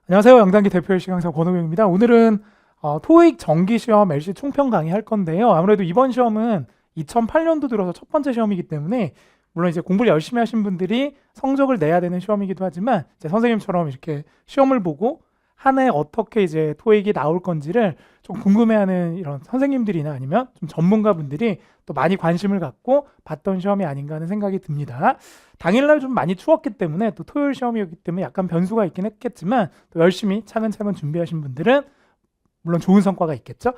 안녕하세요. 양단기 대표 LC 강사 권호경입니다. 오늘은 토익 정기시험 LC 총평 강의 할 건데요. 아무래도 이번 시험은 2008년도 들어서 첫 번째 시험이기 때문에 물론 이제 공부를 열심히 하신 분들이 성적을 내야 되는 시험이기도 하지만 이제 선생님처럼 이렇게 시험을 보고 한 해 어떻게 이제 토익이 나올 건지를 좀 궁금해하는 이런 선생님들이나 아니면 좀 전문가분들이 또 많이 관심을 갖고 봤던 시험이 아닌가 하는 생각이 듭니다. 당일날 좀 많이 추웠기 때문에 또 토요일 시험이었기 때문에 약간 변수가 있긴 했겠지만 또 열심히 차근차근 준비하신 분들은 물론 좋은 성과가 있겠죠.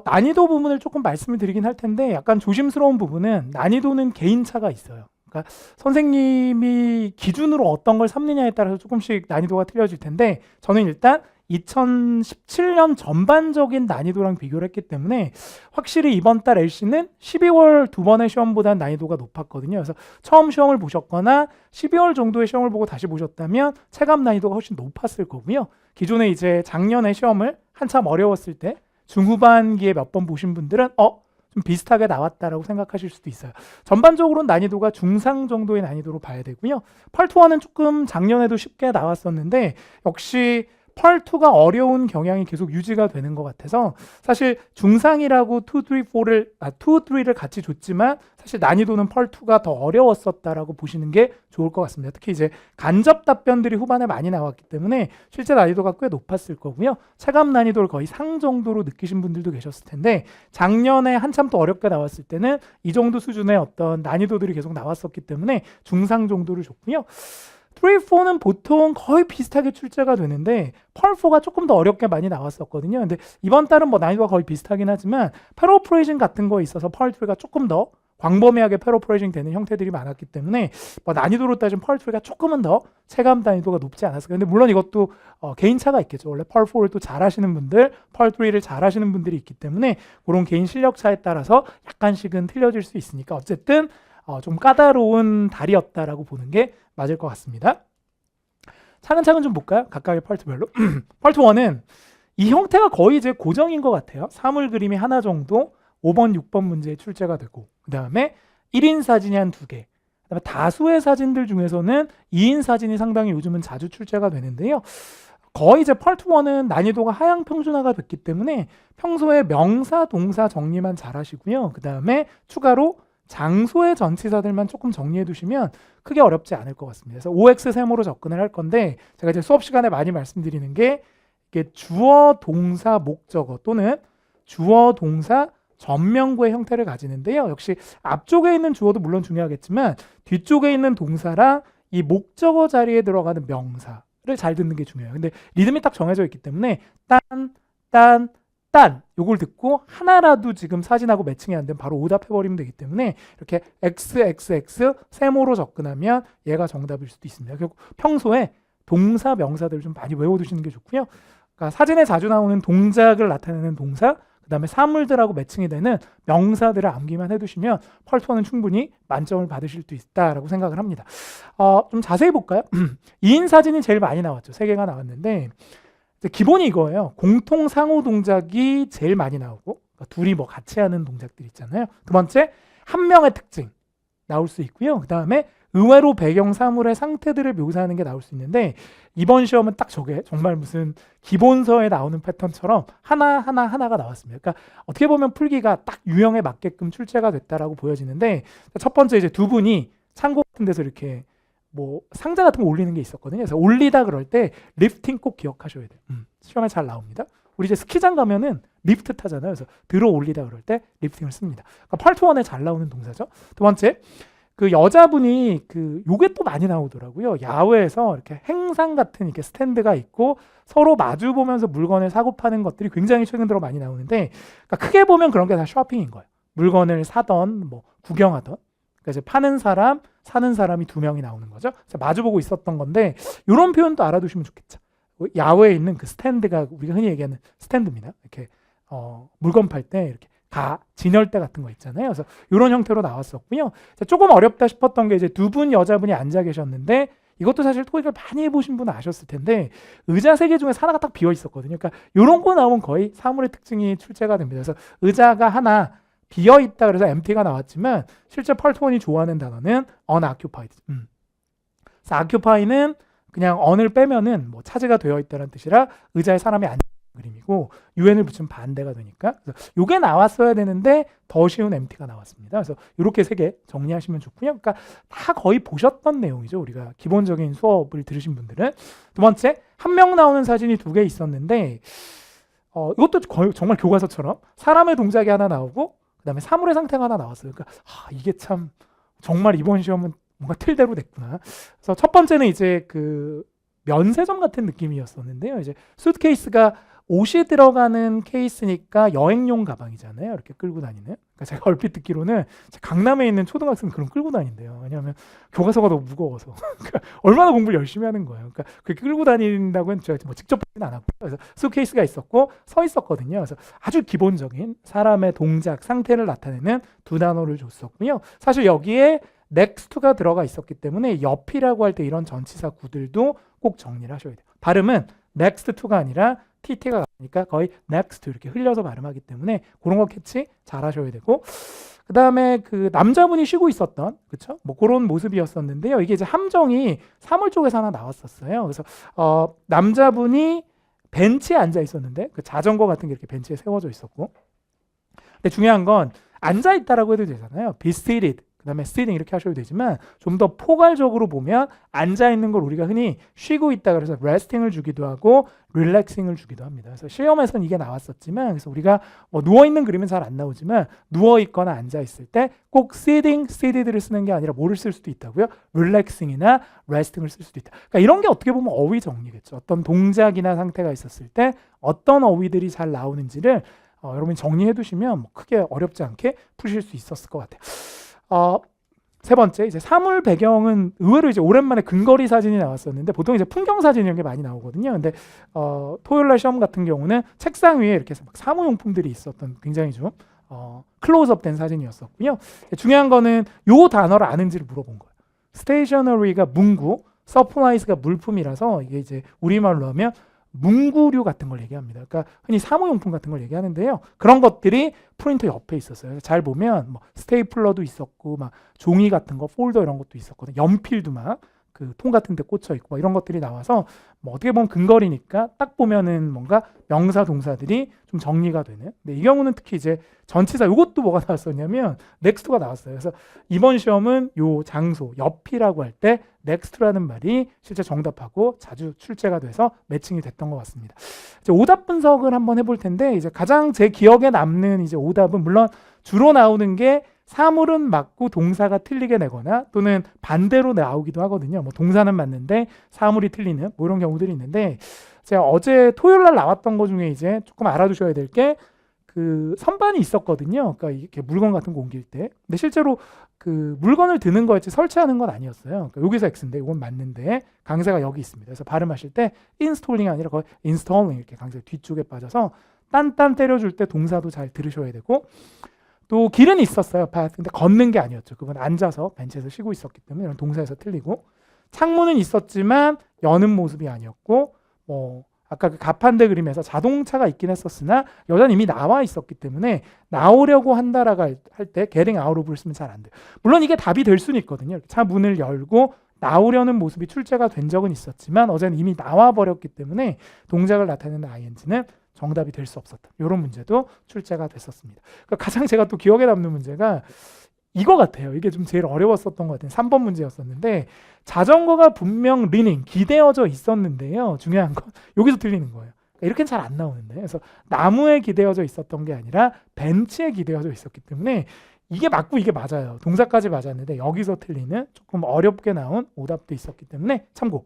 난이도 부분을 조금 말씀을 드리긴 할 텐데 약간 조심스러운 부분은 난이도는 개인차가 있어요. 그러니까 선생님이 기준으로 어떤 걸 삼느냐에 따라서 조금씩 난이도가 틀려질 텐데 저는 일단 2017년 전반적인 난이도랑 비교를 했기 때문에 확실히 이번 달 LC는 12월 두 번의 시험보다는 난이도가 높았거든요. 그래서 처음 시험을 보셨거나 12월 정도의 시험을 보고 다시 보셨다면 체감 난이도가 훨씬 높았을 거고요. 기존에 이제 작년에 시험을 한참 어려웠을 때 중후반기에 몇 번 보신 분들은 좀 비슷하게 나왔다라고 생각하실 수도 있어요. 전반적으로는 난이도가 중상 정도의 난이도로 봐야 되고요. 펄2는 조금 작년에도 쉽게 나왔었는데 역시 펄2가 어려운 경향이 계속 유지가 되는 것 같아서 사실 중상이라고 2, 3를 같이 줬지만 사실 난이도는 펄2가 더 어려웠었다라고 보시는 게 좋을 것 같습니다. 특히 이제 간접 답변들이 후반에 많이 나왔기 때문에 실제 난이도가 꽤 높았을 거고요. 체감 난이도를 거의 상 정도로 느끼신 분들도 계셨을 텐데 작년에 한참 더 어렵게 나왔을 때는 이 정도 수준의 어떤 난이도들이 계속 나왔었기 때문에 중상 정도를 줬고요. 3, 4는 보통 거의 비슷하게 출제가 되는데 펄4가 조금 더 어렵게 많이 나왔었거든요. 근데 이번 달은 뭐 난이도가 거의 비슷하긴 하지만 패러프레이징 같은 거에 있어서 펄3가 조금 더 광범위하게 패러프레이징 되는 형태들이 많았기 때문에 뭐 난이도로 따지면 펄3가 조금은 더 체감 난이도가 높지 않았을까. 근데 물론 이것도 개인차가 있겠죠. 원래 펄4를 또 잘하시는 분들, 펄3를 잘하시는 분들이 있기 때문에 그런 개인 실력 차에 따라서 약간씩은 틀려질 수 있으니까 어쨌든 좀 까다로운 달이었다라고 보는 게 맞을 것 같습니다. 차근차근 좀 볼까요? 각각의 펄트별로. 펄트1은 이 형태가 거의 이제 고정인 것 같아요. 사물 그림이 하나 정도 5번, 6번 문제에 출제가 되고 그 다음에 1인 사진이 한 2개 그다음에 다수의 사진들 중에서는 2인 사진이 상당히 요즘은 자주 출제가 되는데요. 거의 이제 펄트1은 난이도가 하향 평준화가 됐기 때문에 평소에 명사, 동사 정리만 잘 하시고요. 그 다음에 추가로 장소의 전치사들만 조금 정리해 두시면 크게 어렵지 않을 것 같습니다. 그래서 OX 세모로 접근을 할 건데 제가 이제 수업 시간에 많이 말씀드리는 게 이게 주어, 동사, 목적어 또는 주어, 동사, 전명구의 형태를 가지는데요. 역시 앞쪽에 있는 주어도 물론 중요하겠지만 뒤쪽에 있는 동사랑 이 목적어 자리에 들어가는 명사를 잘 듣는 게 중요해요. 근데 리듬이 딱 정해져 있기 때문에 딴 요걸 듣고 하나라도 지금 사진하고 매칭이 안 되면 바로 오답해버리면 되기 때문에 이렇게 XXX 세모로 접근하면 얘가 정답일 수도 있습니다. 결국 평소에 동사, 명사들을 좀 많이 외워두시는 게 좋고요. 그러니까 사진에 자주 나오는 동작을 나타내는 동사, 그 다음에 사물들하고 매칭이 되는 명사들을 암기만 해두시면 펄2는 충분히 만점을 받으실 수 있다라고 생각을 합니다. 좀 자세히 볼까요? 2인 사진이 제일 많이 나왔죠. 3개가 나왔는데 기본이 이거예요. 공통 상호 동작이 제일 많이 나오고 그러니까 둘이 뭐 같이 하는 동작들 있잖아요. 두 번째, 한 명의 특징 나올 수 있고요. 그 다음에 의외로 배경 사물의 상태들을 묘사하는 게 나올 수 있는데 이번 시험은 딱 저게 정말 무슨 기본서에 나오는 패턴처럼 하나가 나왔습니다. 그러니까 어떻게 보면 풀기가 딱 유형에 맞게끔 출제가 됐다라고 보여지는데 첫 번째 이제 두 분이 창고 같은 데서 이렇게 뭐 상자 같은 거 올리는 게 있었거든요. 그래서 올리다 그럴 때 리프팅 꼭 기억하셔야 돼요. 시험에 잘 나옵니다. 우리 이제 스키장 가면은 리프트 타잖아요. 그래서 들어 올리다 그럴 때 리프팅을 씁니다. 그러니까 펄2원에 잘 나오는 동사죠. 두 번째, 그 여자분이 요게 또 많이 나오더라고요. 야외에서 이렇게 행상 같은 이렇게 스탠드가 있고 서로 마주 보면서 물건을 사고 파는 것들이 굉장히 최근 들어 많이 나오는데 그러니까 크게 보면 그런 게 다 쇼핑인 거예요. 물건을 사던 뭐 구경하던 그러니까 이제 파는 사람, 사는 사람이 두 명이 나오는 거죠. 그래서 마주보고 있었던 건데 이런 표현도 알아두시면 좋겠죠. 야외에 있는 그 스탠드가 우리가 흔히 얘기하는 스탠드입니다. 이렇게 물건 팔 때 이렇게 진열대 같은 거 있잖아요. 그래서 이런 형태로 나왔었고요. 조금 어렵다 싶었던 게 이제 두 분 여자분이 앉아 계셨는데 이것도 사실 토익을 많이 해보신 분은 아셨을 텐데 의자 3개 중에 하나가 딱 비어 있었거든요. 그러니까 이런 거 나오면 거의 사물의 특징이 출제가 됩니다. 그래서 의자가 하나 비어 있다 그래서 empty가 나왔지만 실제 펄2원이 좋아하는 단어는 unoccupied. 그래서 occupy는 그냥 언을 빼면은 뭐 차지가 되어 있다는 뜻이라 의자에 사람이 앉는 그림이고 un을 붙이면 반대가 되니까 그래서 요게 나왔어야 되는데 더 쉬운 empty가 나왔습니다. 그래서 이렇게 세 개 정리하시면 좋고요. 그러니까 다 거의 보셨던 내용이죠. 우리가 기본적인 수업을 들으신 분들은. 두 번째, 한 명 나오는 사진이 두 개 있었는데 이것도 거의 정말 교과서처럼 사람의 동작이 하나 나오고 그다음에 사물의 상태가 하나 나왔어요. 그러니까 이게 참 정말 이번 시험은 뭔가 틀대로 됐구나. 그래서 첫 번째는 이제 그 면세점 같은 느낌이었었는데요. 이제 수트케이스가 옷이 들어가는 케이스니까 여행용 가방이잖아요. 이렇게 끌고 다니는. 그러니까 제가 얼핏 듣기로는 강남에 있는 초등학생 그런 끌고 다닌대요. 왜냐하면 교과서가 너무 무거워서. 그러니까 얼마나 공부를 열심히 하는 거예요. 그러니까 그렇게 끌고 다닌다고는 제가 뭐 직접 보진 않았고, 그래서 수트케이스가 있었고 서 있었거든요. 그래서 아주 기본적인 사람의 동작, 상태를 나타내는 두 단어를 줬었고요. 사실 여기에 next to가 들어가 있었기 때문에 옆이라고 할 때 이런 전치사 구들도 꼭 정리를 하셔야 돼요. 발음은 next to가 아니라 TT가 가니까 거의 next 이렇게 흘려서 발음하기 때문에 그런 거 캐치 잘 하셔야 되고, 그 다음에 그 남자분이 쉬고 있었던, 그쵸? 뭐 그런 모습이었었는데요. 이게 이제 함정이 사물 쪽에서 하나 나왔었어요. 그래서 남자분이 벤치에 앉아 있었는데 그 자전거 같은 게 이렇게 벤치에 세워져 있었고, 근데 중요한 건 앉아 있다라고 해도 되잖아요. be seated. 그 다음에 sitting 이렇게 하셔도 되지만 좀 더 포괄적으로 보면 앉아있는 걸 우리가 흔히 쉬고 있다 그래서 resting을 주기도 하고 relaxing을 주기도 합니다. 그래서 시험에서는 이게 나왔었지만, 그래서 우리가 뭐 누워있는 그림은 잘 안 나오지만 누워있거나 앉아있을 때 꼭 sitting, seated를 쓰는 게 아니라 뭐를 쓸 수도 있다고요? relaxing이나 resting을 쓸 수도 있다. 그러니까 이런 게 어떻게 보면 어휘 정리겠죠. 어떤 동작이나 상태가 있었을 때 어떤 어휘들이 잘 나오는지를 여러분이 정리해 두시면 뭐 크게 어렵지 않게 푸실 수 있었을 것 같아요. 세 번째, 이제 사물 배경은 의외로 이제 오랜만에 근거리 사진이 나왔었는데 보통 이제 풍경 사진 이런 게 많이 나오거든요. 근데 토요일 날 시험 같은 경우는 책상 위에 이렇게 막 사무용품들이 있었던 굉장히 좀 클로즈업 된 사진이었었고요. 중요한 거는 요 단어를 아는지를 물어본 거예요. 스테이셔너리가 문구, 서플라이스가 물품이라서 이게 이제 우리말로 하면 문구류 같은 걸 얘기합니다. 그러니까 흔히 사무용품 같은 걸 얘기하는데요. 그런 것들이 프린터 옆에 있었어요. 잘 보면 뭐 스테이플러도 있었고 막 종이 같은 거, 폴더 이런 것도 있었거든요. 연필도 막 그 통 같은 데 꽂혀 있고 막 이런 것들이 나와서 뭐 어떻게 보면 근거리니까 딱 보면은 뭔가 명사 동사들이 좀 정리가 되는. 근데 이 경우는 특히 이제 전치사 이것도 뭐가 나왔었냐면 넥스트가 나왔어요. 그래서 이번 시험은 요 장소 옆이라고 할 때 넥스트라는 말이 실제 정답하고 자주 출제가 돼서 매칭이 됐던 것 같습니다. 이제 오답 분석을 한번 해볼 텐데, 이제 가장 제 기억에 남는 이제 오답은 물론 주로 나오는 게 사물은 맞고 동사가 틀리게 내거나 또는 반대로 나오기도 하거든요. 뭐 동사는 맞는데 사물이 틀리는 뭐 이런 경우들이 있는데, 제가 어제 토요일 날 나왔던 거 중에 이제 조금 알아두셔야 될 게 그 선반이 있었거든요. 그러니까 이렇게 물건 같은 거 옮길 때. 근데 실제로 그 물건을 드는 거였지 설치하는 건 아니었어요. 그러니까 여기서 X인데 이건 맞는데 강세가 여기 있습니다. 그래서 발음하실 때 installing 아니라 거의 installing 이렇게 강세 뒤쪽에 빠져서 딴딴 때려줄 때 동사도 잘 들으셔야 되고, 또 길은 있었어요. 근데 걷는 게 아니었죠. 그건 앉아서 벤치에서 쉬고 있었기 때문에 이런 동사에서 틀리고, 창문은 있었지만 여는 모습이 아니었고, 뭐 아까 그 가판대 그림에서 자동차가 있긴 했었으나 여자는 이미 나와 있었기 때문에 나오려고 한다라고 할 때 getting out of를 쓰면 잘 안 돼요. 물론 이게 답이 될 수는 있거든요. 차 문을 열고 나오려는 모습이 출제가 된 적은 있었지만 어제는 이미 나와 버렸기 때문에 동작을 나타내는 ing는 정답이 될 수 없었다. 이런 문제도 출제가 됐었습니다. 그러니까 가장 제가 또 기억에 남는 문제가 이거 같아요. 이게 좀 제일 어려웠었던 것 같아요. 3번 문제였었는데 자전거가 분명 리닝, 기대어져 있었는데요. 중요한 건 여기서 틀리는 거예요. 그러니까 이렇게는 잘 안 나오는데, 그래서 나무에 기대어져 있었던 게 아니라 벤치에 기대어져 있었기 때문에 이게 맞고 이게 맞아요. 동사까지 맞았는데 여기서 틀리는 조금 어렵게 나온 오답도 있었기 때문에 참고.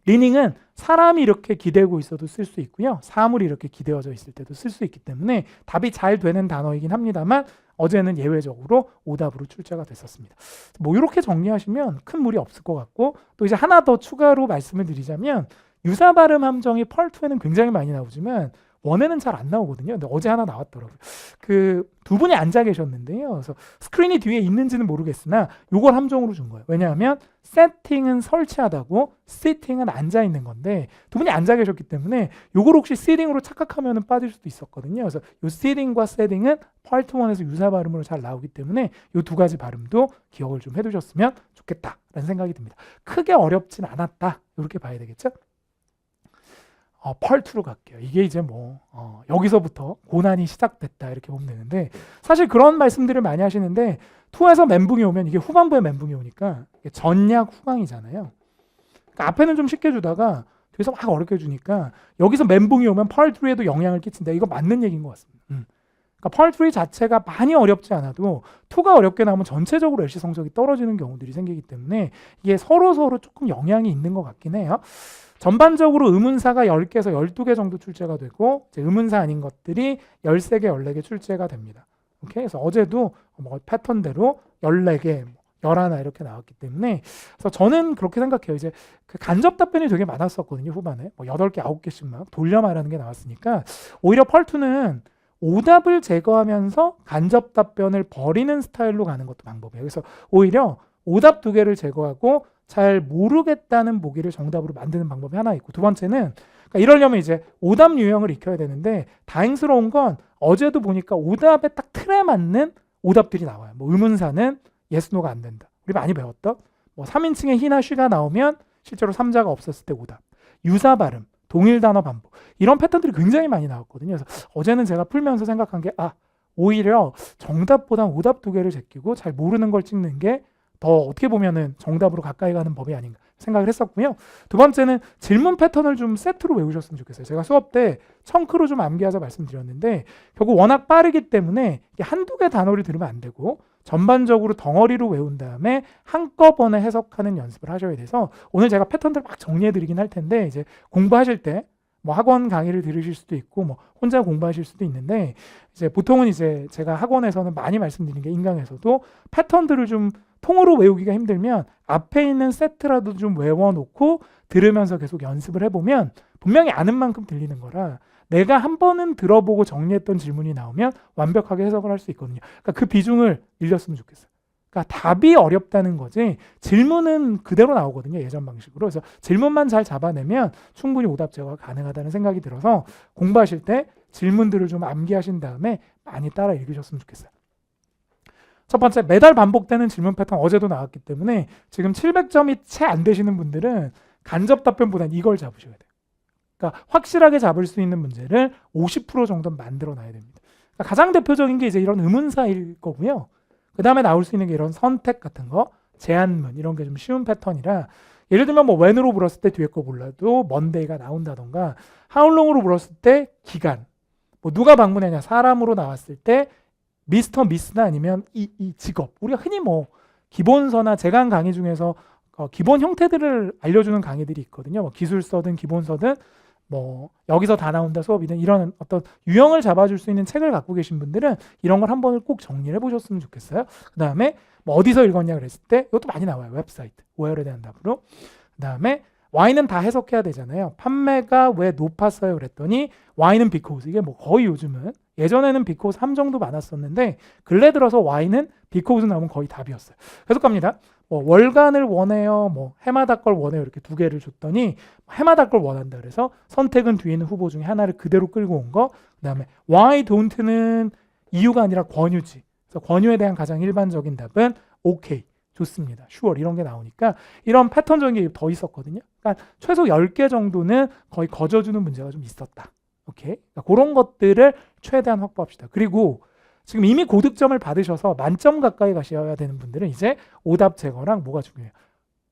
리닝은 사람이 이렇게 기대고 있어도 쓸 수 있고요. 사물이 이렇게 기대어져 있을 때도 쓸 수 있기 때문에 답이 잘 되는 단어이긴 합니다만 어제는 예외적으로 오답으로 출제가 됐었습니다. 뭐 이렇게 정리하시면 큰 무리 없을 것 같고, 또 이제 하나 더 추가로 말씀을 드리자면 유사 발음 함정이 펄2에는 굉장히 많이 나오지만 원에는 잘 안 나오거든요. 근데 어제 하나 나왔더라고요. 그 두 분이 앉아 계셨는데요. 그래서 스크린이 뒤에 있는지는 모르겠으나 요걸 함정으로 준 거예요. 왜냐하면 세팅은 설치하다고 시팅은 앉아 있는 건데 두 분이 앉아 계셨기 때문에 요걸 혹시 시팅으로 착각하면 빠질 수도 있었거든요. 그래서 요 시팅과 세팅은 파트 1에서 유사 발음으로 잘 나오기 때문에 요 두 가지 발음도 기억을 좀 해두셨으면 좋겠다라는 생각이 듭니다. 크게 어렵진 않았다. 이렇게 봐야 되겠죠? 펄2로 갈게요. 이게 이제 여기서부터 고난이 시작됐다 이렇게 보면 되는데 사실 그런 말씀들을 많이 하시는데 2에서 멘붕이 오면 이게 후반부에 멘붕이 오니까 이게 전약 후강이잖아요. 그러니까 앞에는 좀 쉽게 주다가 뒤에서 막 어렵게 주니까 여기서 멘붕이 오면 펄3에도 영향을 끼친다. 이거 맞는 얘기인 것 같습니다. 그러니까 펄3 자체가 많이 어렵지 않아도 2가 어렵게 나오면 전체적으로 LC 성적이 떨어지는 경우들이 생기기 때문에 이게 서로 조금 영향이 있는 것 같긴 해요. 전반적으로 의문사가 10개에서 12개 정도 출제가 되고 이제 의문사 아닌 것들이 13개, 14개 출제가 됩니다. 오케이? 그래서 어제도 패턴대로 14개, 11 이렇게 나왔기 때문에 그래서 저는 그렇게 생각해요. 이제 그 간접 답변이 되게 많았었거든요. 후반에 8개, 9개씩 막 돌려 말하는 게 나왔으니까 오히려 펄2는 오답을 제거하면서 간접 답변을 버리는 스타일로 가는 것도 방법이에요. 그래서 오히려 오답 2개를 제거하고 잘 모르겠다는 보기를 정답으로 만드는 방법이 하나 있고 두 번째는 그러니까 이러려면 이제 오답 유형을 익혀야 되는데 다행스러운 건 어제도 보니까 오답에 딱 틀에 맞는 오답들이 나와요. 의문사는 yes, no가 안 된다. 우리 많이 배웠던 3인칭의 he나 she가 나오면 실제로 3자가 없었을 때 오답. 유사 발음, 동일 단어 반복. 이런 패턴들이 굉장히 많이 나왔거든요. 그래서 어제는 제가 풀면서 생각한 게 오히려 정답보다 오답 2개를 제끼고 잘 모르는 걸 찍는 게 더 어떻게 보면은 정답으로 가까이 가는 법이 아닌가 생각을 했었고요. 두 번째는 질문 패턴을 좀 세트로 외우셨으면 좋겠어요. 제가 수업 때 청크로 좀 암기하자 말씀드렸는데 결국 워낙 빠르기 때문에 한두 개 단어를 들으면 안 되고 전반적으로 덩어리로 외운 다음에 한꺼번에 해석하는 연습을 하셔야 돼서 오늘 제가 패턴들 막 정리해 드리긴 할 텐데 이제 공부하실 때 학원 강의를 들으실 수도 있고 혼자 공부하실 수도 있는데 이제 보통은 이제 제가 학원에서는 많이 말씀드리는 게 인강에서도 패턴들을 좀 통으로 외우기가 힘들면 앞에 있는 세트라도 좀 외워놓고 들으면서 계속 연습을 해보면 분명히 아는 만큼 들리는 거라 내가 한 번은 들어보고 정리했던 질문이 나오면 완벽하게 해석을 할 수 있거든요. 그러니까 그 비중을 늘렸으면 좋겠어요. 그러니까 답이 어렵다는 거지 질문은 그대로 나오거든요. 예전 방식으로. 그래서 질문만 잘 잡아내면 충분히 오답 제거가 가능하다는 생각이 들어서 공부하실 때 질문들을 좀 암기하신 다음에 많이 따라 읽으셨으면 좋겠어요. 첫 번째, 매달 반복되는 질문 패턴 어제도 나왔기 때문에 지금 700점이 채 안 되시는 분들은 간접 답변보다는 이걸 잡으셔야 돼요. 그러니까 확실하게 잡을 수 있는 문제를 50% 정도 만들어 놔야 됩니다. 그러니까 가장 대표적인 게 이제 이런 의문사일 거고요. 그 다음에 나올 수 있는 게 이런 선택 같은 거, 제안문 이런 게 좀 쉬운 패턴이라 예를 들면 when으로 물었을 때 뒤에 거 몰라도 Monday가 나온다던가 how long으로 물었을 때 기간, 누가 방문했냐 사람으로 나왔을 때 미스터 미스나 아니면 이 직업 우리가 흔히 기본서나 제강 강의 중에서 기본 형태들을 알려주는 강의들이 있거든요. 기술서든 기본서든 여기서 다 나온다 수업이든 이런 어떤 유형을 잡아줄 수 있는 책을 갖고 계신 분들은 이런 걸 한번 꼭 정리를 해보셨으면 좋겠어요. 그 다음에 어디서 읽었냐 그랬을 때 이것도 많이 나와요. 웹사이트 where에 대한 답으로. 그 다음에 Y는 다 해석해야 되잖아요. 판매가 왜 높았어요 그랬더니 Y는 because 이게 거의 요즘은 예전에는 because 3 정도 많았었는데 근래 들어서 Y는 because 나오면 거의 답이었어요. 계속 갑니다. 월간을 원해요. 해마다 걸 원해요. 이렇게 2개를 줬더니 해마다 걸 원한다. 그래서 선택은 뒤에 있는 후보 중에 하나를 그대로 끌고 온 거. 그다음에 why don't?는 이유가 아니라 권유지. 그래서 권유에 대한 가장 일반적인 답은 okay. 좋습니다. sure 이런 게 나오니까 이런 패턴적인 게 더 있었거든요. 그러니까 최소 10개 정도는 거의 거저주는 문제가 좀 있었다. 오케이. 그러니까 그런 것들을 최대한 확보합시다. 그리고 지금 이미 고득점을 받으셔서 만점 가까이 가셔야 되는 분들은 이제 오답 제거랑 뭐가 중요해요?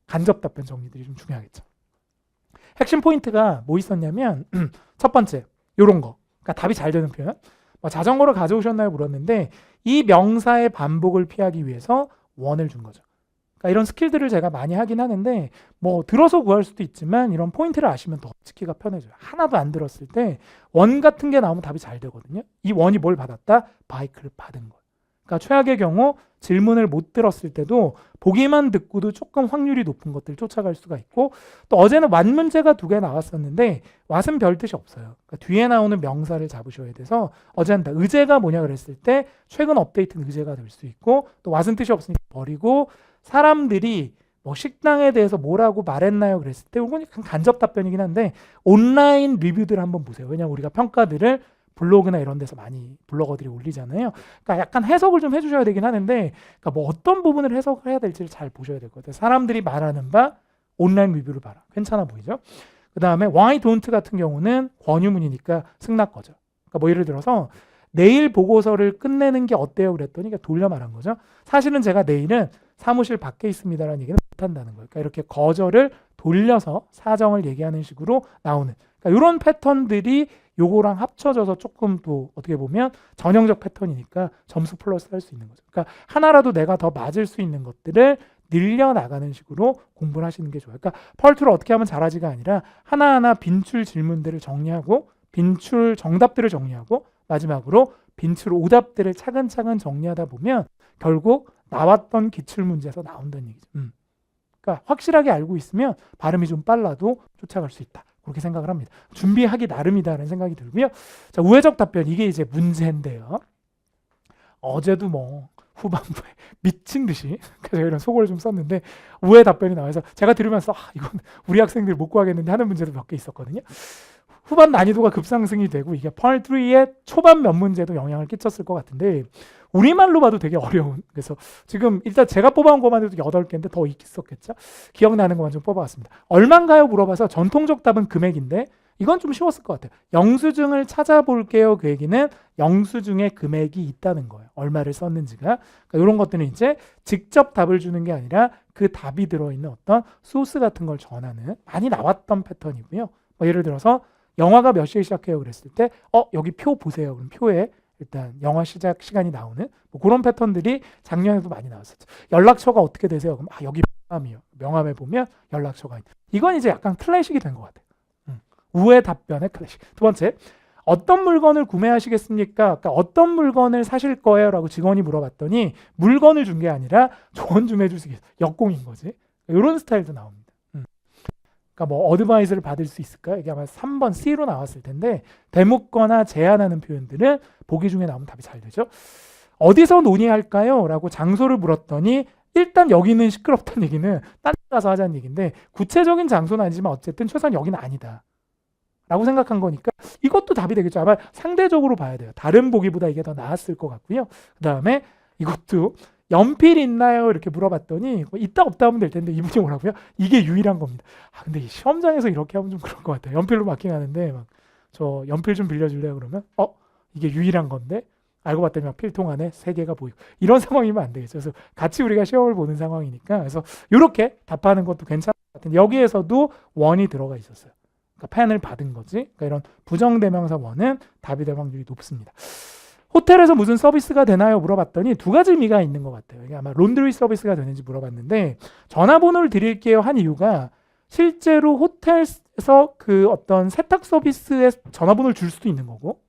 간접 답변 정리들이 좀 중요하겠죠. 핵심 포인트가 뭐 있었냐면 첫 번째 요런 거. 그러니까 답이 잘 되는 표현. 자전거를 가져오셨나요? 물었는데 이 명사의 반복을 피하기 위해서 원을 준 거죠. 그러니까 이런 스킬들을 제가 많이 하긴 하는데 들어서 구할 수도 있지만 이런 포인트를 아시면 더 찾기가 편해져요. 하나도 안 들었을 때 원 같은 게 나오면 답이 잘 되거든요. 이 원이 뭘 받았다? 바이크를 받은 거예요. 그러니까 최악의 경우 질문을 못 들었을 때도 보기만 듣고도 조금 확률이 높은 것들 쫓아갈 수가 있고, 또 어제는 what 문제가 2개 나왔었는데 what은 별 뜻이 없어요. 그러니까 뒤에 나오는 명사를 잡으셔야 돼서 어제는 의제가 뭐냐 그랬을 때 최근 업데이트는 의제가 될 수 있고, 또 what은 뜻이 없으니까 버리고, 사람들이 뭐 식당에 대해서 뭐라고 말했나요 그랬을 때 이건 약간 간접 답변이긴 한데 온라인 리뷰들을 한번 보세요. 왜냐하면 우리가 평가들을 블로그나 이런 데서 많이 블로거들이 올리잖아요. 그러니까 약간 해석을 좀 해주셔야 되긴 하는데, 그러니까 뭐 어떤 부분을 해석을 해야 될지를 잘 보셔야 될 것 같아요. 사람들이 말하는 바 온라인 리뷰를 봐라. 괜찮아 보이죠? 그 다음에 why don't 같은 경우는 권유문이니까 승낙 거죠. 그러니까 뭐 예를 들어서 내일 보고서를 끝내는 게 어때요? 그랬더니 돌려 말한 거죠. 사실은 제가 내일은 사무실 밖에 있습니다라는 얘기는 못한다는 거예요. 그러니까 이렇게 거절을 돌려서 사정을 얘기하는 식으로 나오는, 그러니까 이런 패턴들이 요거랑 합쳐져서 조금 또 어떻게 보면 전형적 패턴이니까 점수 플러스 할 수 있는 거죠. 그러니까 하나라도 내가 더 맞을 수 있는 것들을 늘려나가는 식으로 공부를 하시는 게 좋아요. 그러니까 펄투를 어떻게 하면 잘하지가 아니라 하나하나 빈출 질문들을 정리하고 빈출 정답들을 정리하고 마지막으로 빈출 오답들을 차근차근 정리하다 보면 결국 나왔던 기출문제에서 나온다는 얘기죠. 그러니까 확실하게 알고 있으면 발음이 좀 빨라도 쫓아갈 수 있다. 그렇게 생각을 합니다. 준비하기 나름이다라는 생각이 들고요. 자, 우회적 답변, 이게 이제 문제인데요. 어제도 뭐 후반부에 미친 듯이 제가 이런 소고를 좀 썼는데 우회 답변이 나와서 제가 들으면서 이건 우리 학생들 못 구하겠는데 하는 문제도 몇 개 있었거든요. 후반 난이도가 급상승이 되고 이게 펄 3의 초반 몇 문제도 영향을 끼쳤을 것 같은데 우리말로 봐도 되게 어려운, 그래서 지금 일단 제가 뽑아온 것만 해도 8개인데 더 있었겠죠? 기억나는 것만 좀 뽑아봤습니다. 얼마인가요? 물어봐서 전통적 답은 금액인데 이건 좀 쉬웠을 것 같아요. 영수증을 찾아볼게요. 그 얘기는 영수증에 금액이 있다는 거예요. 얼마를 썼는지가. 그러니까 이런 것들은 이제 직접 답을 주는 게 아니라 그 답이 들어있는 어떤 소스 같은 걸 전하는 많이 나왔던 패턴이고요. 뭐 예를 들어서 영화가 몇 시에 시작해요? 그랬을 때 여기 표 보세요. 그럼 표에 일단 영화 시작 시간이 나오는 뭐 그런 패턴들이 작년에도 많이 나왔었죠. 연락처가 어떻게 되세요? 그럼 여기 명함이요. 명함에 보면 연락처가 있는. 이건 이제 약간 클래식이 된 것 같아요. 우회 답변의 클래식. 두 번째, 어떤 물건을 구매하시겠습니까? 그러니까 어떤 물건을 사실 거예요? 라고 직원이 물어봤더니 물건을 준 게 아니라 조언 좀 해주시겠어요? 역공인 거지. 이런 스타일도 나옵니다. 그러니까 뭐 어드바이스를 받을 수 있을까요? 이게 아마 3번 C로 나왔을 텐데 대묻거나 제안하는 표현들은 보기 중에 나오면 답이 잘 되죠. 어디서 논의할까요? 라고 장소를 물었더니 일단 여기는 시끄럽다는 얘기는 딴 데 가서 하자는 얘기인데 구체적인 장소는 아니지만 어쨌든 최소한 여기는 아니다 라고 생각한 거니까 이것도 답이 되겠죠. 아마 상대적으로 봐야 돼요. 다른 보기보다 이게 더 나았을 것 같고요. 그 다음에 이것도 연필 있나요? 이렇게 물어봤더니 뭐 있다 없다 하면 될 텐데 이분이 뭐라고요? 이게 유일한 겁니다. 근데 시험장에서 이렇게 하면 좀 그럴 것 같아요. 연필로 마킹하는데 막 저 연필 좀 빌려줄래요? 그러면 이게 유일한 건데 알고 봤더니 막 필통 안에 3개가 보이고 이런 상황이면 안 되겠죠. 그래서 같이 우리가 시험을 보는 상황이니까 그래서 이렇게 답하는 것도 괜찮을 것 같은데 여기에서도 원이 들어가 있었어요. 그러니까 펜을 받은 거지. 그러니까 이런 부정대명사 원은 답이 될 확률이 높습니다. 호텔에서 무슨 서비스가 되나요? 물어봤더니 2가지 의미가 있는 것 같아요. 이게 아마 론드리 서비스가 되는지 물어봤는데 전화번호를 드릴게요 한 이유가 실제로 호텔에서 그 어떤 세탁 서비스에 전화번호를 줄 수도 있는 거고,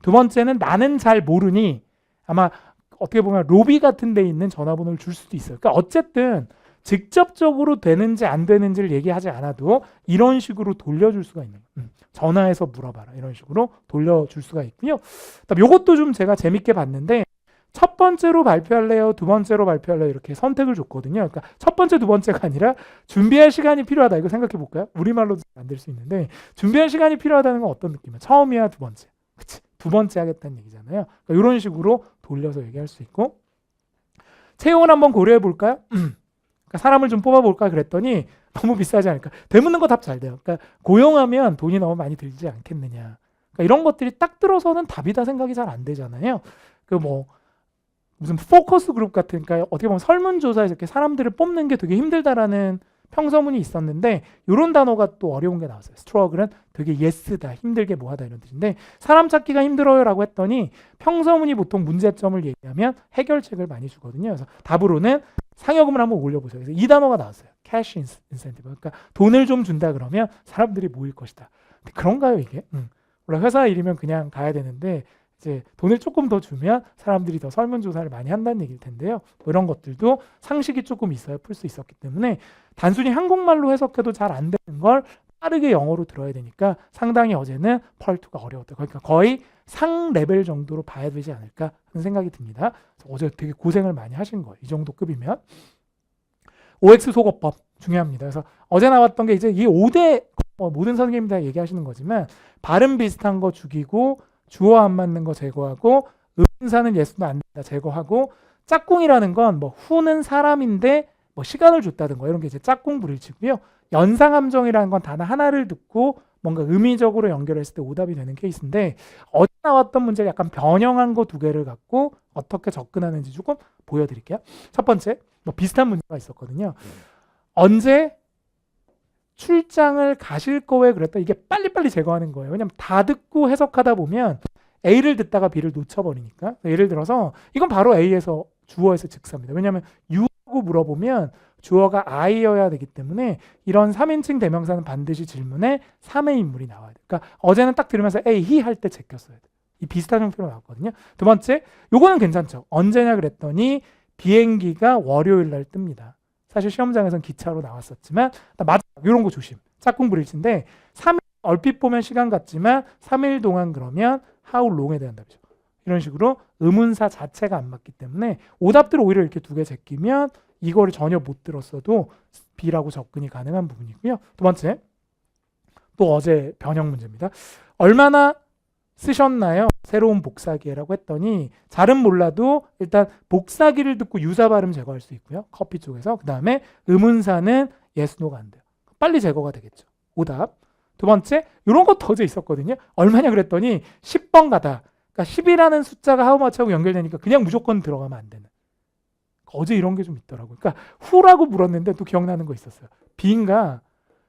두 번째는 나는 잘 모르니 아마 어떻게 보면 로비 같은 데 있는 전화번호를 줄 수도 있어요. 그러니까 어쨌든 직접적으로 되는지 안 되는지를 얘기하지 않아도 이런 식으로 돌려줄 수가 있는 거예요. 전화해서 물어봐라 이런 식으로 돌려줄 수가 있고요. 이것도 좀 제가 재밌게 봤는데 첫 번째로 발표할래요? 두 번째로 발표할래요? 이렇게 선택을 줬거든요. 그러니까 첫 번째, 두 번째가 아니라 준비할 시간이 필요하다. 이거 생각해 볼까요? 우리말로도 만들 수 있는데 준비할 시간이 필요하다는 건 어떤 느낌이야? 처음이야? 두 번째? 그치? 두 번째 하겠다는 얘기잖아요. 그러니까 이런 식으로 돌려서 얘기할 수 있고, 채용을 한번 고려해 볼까요? 그러니까 사람을 좀 뽑아볼까 그랬더니 너무 비싸지 않을까? 되묻는 거 답 잘 돼요. 그러니까 고용하면 돈이 너무 많이 들지 않겠느냐. 그러니까 이런 것들이 딱 들어서는 답이다 생각이 잘 안 되잖아요. 그 뭐 무슨 포커스 그룹 같은, 그러니까 어떻게 보면 설문조사에서 이렇게 사람들을 뽑는 게 되게 힘들다라는 평서문이 있었는데 이런 단어가 또 어려운 게 나왔어요. 스트러글은 되게 예스다, 힘들게 뭐하다 이런 뜻인데 사람 찾기가 힘들어요라고 했더니 평서문이 보통 문제점을 얘기하면 해결책을 많이 주거든요. 그래서 답으로는 상여금을 한번 올려보세요. 그래서 이 단어가 나왔어요. 캐시 인센티브. 그러니까 돈을 좀 준다 그러면 사람들이 모일 것이다. 근데 그런가요 이게? 원래 회사 일이면 그냥 가야 되는데 이제 돈을 조금 더 주면 사람들이 더 설문조사를 많이 한다는 얘기일 텐데요. 뭐 이런 것들도 상식이 조금 있어야 풀 수 있었기 때문에 단순히 한국말로 해석해도 잘 안 되는 걸 빠르게 영어로 들어야 되니까 상당히 어제는 펄2가 어려웠다. 그러니까 거의 상 레벨 정도로 봐야 되지 않을까 하는 생각이 듭니다. 어제 되게 고생을 많이 하신 거예요. 이 정도 급이면. OX 속어법 중요합니다. 그래서 어제 나왔던 게 이제 이 5대 모든 선생님이 다 얘기하시는 거지만 발음 비슷한 거 죽이고 주어 안 맞는 거 제거하고 음사는 예수는 안 된다 제거하고 짝꿍이라는 건 뭐 후는 사람인데 뭐 시간을 줬다든가 이런 게 이제 짝꿍 불일치고요. 연상함정이라는 건 단어 하나를 듣고 뭔가 의미적으로 연결했을 때 오답이 되는 케이스인데 어제 나왔던 문제가 약간 변형한 거 2개를 갖고 어떻게 접근하는지 조금 보여드릴게요. 첫 번째 뭐 비슷한 문제가 있었거든요. 언제 출장을 가실 거에 그랬다. 이게 빨리빨리 제거하는 거예요. 왜냐면 다 듣고 해석하다 보면 A를 듣다가 B를 놓쳐버리니까. 예를 들어서 이건 바로 A에서 주어에서 즉사입니다. 왜냐하면 U라고 물어보면 주어가 I여야 되기 때문에 이런 3인칭 대명사는 반드시 질문에 3의 인물이 나와야 돼요. 그러니까 어제는 딱 들으면서 A, he 할 때 제꼈어야 돼요. 이 비슷한 형태로 나왔거든요. 두 번째, 요거는 괜찮죠. 언제냐 그랬더니 비행기가 월요일 날 뜹니다. 사실 시험장에서는 기차로 나왔었지만 맞아. 이런 거 조심. 짝꿍 불일치인데 3일 얼핏 보면 시간 같지만 3일 동안 그러면 how long에 대한 답이죠. 이런 식으로 의문사 자체가 안 맞기 때문에 오답들을 오히려 이렇게 2개 제끼면 이거를 전혀 못 들었어도 B라고 접근이 가능한 부분이고요. 두 번째, 또 어제 변형 문제입니다. 얼마나 쓰셨나요? 새로운 복사기라고 했더니 잘은 몰라도 일단 복사기를 듣고 유사 발음 제거할 수 있고요. 커피 쪽에서. 그 다음에 의문사는 yes, no가 안 돼요. 빨리 제거가 되겠죠. 오답. 두 번째, 이런 것도 어제 있었거든요. 얼마냐 그랬더니 10번 가다. 그러니까 10이라는 숫자가 how much하고 연결되니까 그냥 무조건 들어가면 안 되는. 어제 이런 게 좀 있더라고요. 그러니까 who라고 물었는데 또 기억나는 거 있었어요. B인가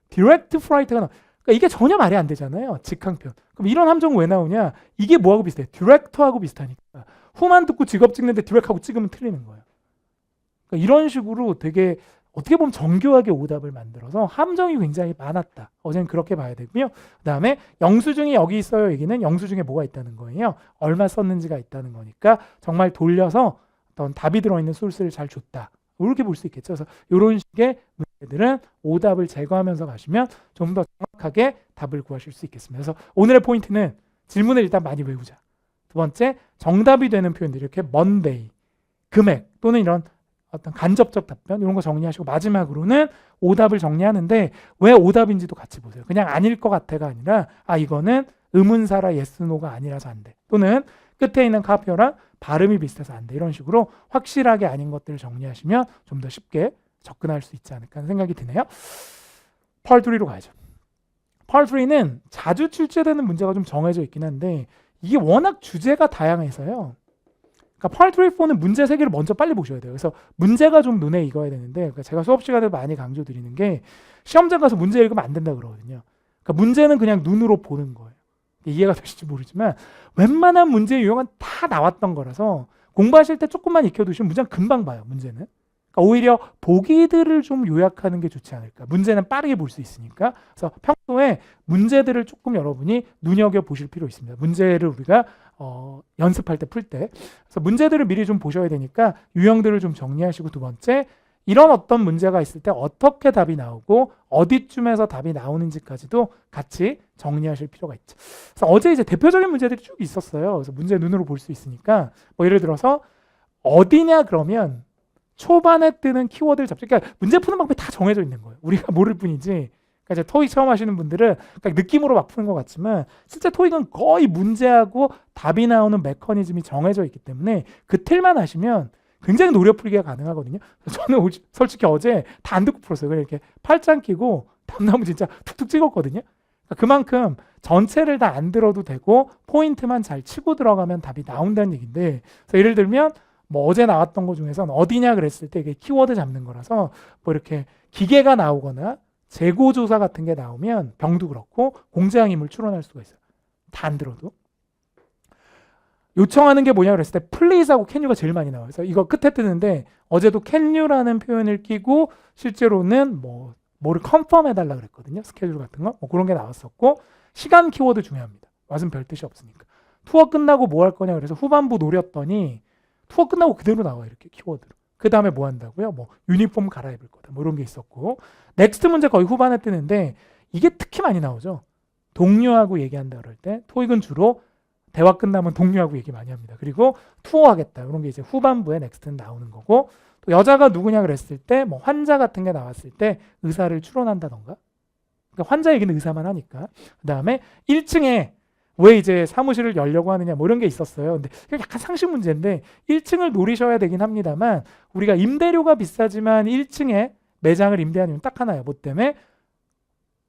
direct flight가 그러니까 이게 전혀 말이 안 되잖아요. 직항편. 그럼 이런 함정은 왜 나오냐? 이게 뭐하고 비슷해? 디렉터하고 비슷하니까. 후만 듣고 직업 찍는데 디렉하고 찍으면 틀리는 거예요. 그러니까 이런 식으로 되게 어떻게 보면 정교하게 오답을 만들어서 함정이 굉장히 많았다. 어제는 그렇게 봐야 되고요. 그 다음에 영수증이 여기 있어요. 얘기는 영수증에 뭐가 있다는 거예요. 얼마 썼는지가 있다는 거니까 정말 돌려서 어떤 답이 들어있는 소스를 잘 줬다. 이렇게 볼 수 있겠죠. 그래서 이런 식의 문제들은 오답을 제거하면서 가시면 좀 더 정확하게 답을 구하실 수 있겠습니다. 그래서 오늘의 포인트는 질문을 일단 많이 외우자. 두 번째, 정답이 되는 표현들 이렇게 Monday, 금액 또는 이런 어떤 간접적 답변 이런 거 정리하시고 마지막으로는 오답을 정리하는데 왜 오답인지도 같이 보세요. 그냥 아닐 것 같아가 아니라 이거는 의문사라 yes, no가 아니라서 안 돼. 또는 끝에 있는 카피어랑 발음이 비슷해서 안 돼. 이런 식으로 확실하게 아닌 것들을 정리하시면 좀 더 쉽게 접근할 수 있지 않을까 하는 생각이 드네요. 펄3로 가야죠. 펄3는 자주 출제되는 문제가 좀 정해져 있긴 한데 이게 워낙 주제가 다양해서요. 그러니까 펄3, 4는 문제 3개를 먼저 빨리 보셔야 돼요. 그래서 문제가 좀 눈에 익어야 되는데 그러니까 제가 수업 시간에 많이 강조드리는 게 시험장 가서 문제 읽으면 안 된다 그러거든요. 그러니까 문제는 그냥 눈으로 보는 거예요. 이해가 되실지 모르지만 웬만한 문제 유형은 다 나왔던 거라서 공부하실 때 조금만 익혀두시면 문제는 금방 봐요. 문제는. 그러니까 오히려 보기들을 좀 요약하는 게 좋지 않을까. 문제는 빠르게 볼 수 있으니까. 그래서 평소에 문제들을 조금 여러분이 눈여겨보실 필요 있습니다. 문제를 우리가 연습할 때 풀 때. 그래서 문제들을 미리 좀 보셔야 되니까 유형들을 좀 정리하시고 두 번째 이런 어떤 문제가 있을 때 어떻게 답이 나오고 어디쯤에서 답이 나오는지까지도 같이 정리하실 필요가 있죠. 그래서 어제 이제 대표적인 문제들이 쭉 있었어요. 그래서 문제 눈으로 볼 수 있으니까 뭐 예를 들어서 어디냐 그러면 초반에 뜨는 키워드를 잡죠. 그러니까 문제 푸는 방법이 다 정해져 있는 거예요. 우리가 모를 뿐이지. 그러니까 이제 토익 처음 하시는 분들은 그러니까 느낌으로 막 푸는 것 같지만 실제 토익은 거의 문제하고 답이 나오는 메커니즘이 정해져 있기 때문에 그 틀만 하시면 굉장히 노려풀기가 가능하거든요. 저는 솔직히 어제 다 안 듣고 풀었어요. 그냥 이렇게 팔짱 끼고 답나무 진짜 툭툭 찍었거든요. 그러니까 그만큼 전체를 다 안 들어도 되고 포인트만 잘 치고 들어가면 답이 나온다는 얘기인데 그래서 예를 들면 뭐 어제 나왔던 것 중에서는 어디냐 그랬을 때 이게 키워드 잡는 거라서 뭐 이렇게 기계가 나오거나 재고조사 같은 게 나오면 병도 그렇고 공재항임을 추론할 수가 있어요. 다 안 들어도. 요청하는 게 뭐냐 그랬을 때 please하고 can you가 제일 많이 나와요. 그래서 이거 끝에 뜨는데 어제도 can you라는 표현을 끼고 실제로는 뭐를 컨펌 해달라 그랬거든요. 스케줄 같은 거. 뭐 그런 게 나왔었고 시간 키워드 중요합니다. 왓은 별 뜻이 없으니까. 투어 끝나고 뭐 할 거냐 그래서 후반부 노렸더니 투어 끝나고 그대로 나와 이렇게 키워드로. 그 다음에 뭐 한다고요? 뭐 유니폼 갈아입을 거다. 뭐 이런 게 있었고 넥스트 문제 거의 후반에 뜨는데 이게 특히 많이 나오죠. 동료하고 얘기한다 그럴 때 토익은 주로 대화 끝나면 동료하고 얘기 많이 합니다. 그리고 투어하겠다 이런 게 이제 후반부에 넥스트는 나오는 거고 또 여자가 누구냐 그랬을 때 뭐 환자 같은 게 나왔을 때 의사를 추론한다던가 그러니까 환자 얘기는 의사만 하니까 그 다음에 1층에 왜 이제 사무실을 열려고 하느냐 뭐 이런 게 있었어요. 근데 약간 상식 문제인데 1층을 노리셔야 되긴 합니다만 우리가 임대료가 비싸지만 1층에 매장을 임대하는 이유는 딱 하나예요. 뭐 때문에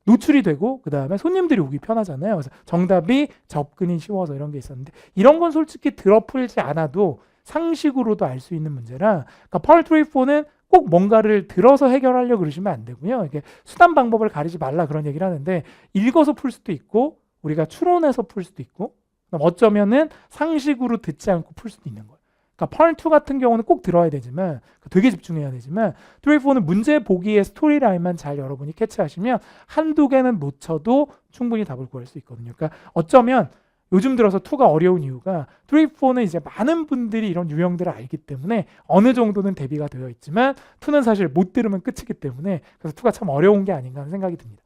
노출이 되고 그 다음에 손님들이 오기 편하잖아요. 그래서 정답이 접근이 쉬워서 이런 게 있었는데 이런 건 솔직히 들어풀지 않아도 상식으로도 알 수 있는 문제라 그러니까 펄 트리 4는 꼭 뭔가를 들어서 해결하려고 그러시면 안 되고요. 이게 수단 방법을 가리지 말라 그런 얘기를 하는데 읽어서 풀 수도 있고 우리가 추론해서 풀 수도 있고 어쩌면은 상식으로 듣지 않고 풀 수도 있는 거예요. 그러니까 펄2 같은 경우는 꼭 들어야 되지만 되게 집중해야 되지만 3, 4는 문제 보기의 스토리라인만 잘 여러분이 캐치하시면 한두 개는 놓쳐도 충분히 답을 구할 수 있거든요. 그러니까 어쩌면 요즘 들어서 2가 어려운 이유가 3, 4는 이제 많은 분들이 이런 유형들을 알기 때문에 어느 정도는 대비가 되어 있지만 2는 사실 못 들으면 끝이기 때문에 그래서 2가 참 어려운 게 아닌가 하는 생각이 듭니다.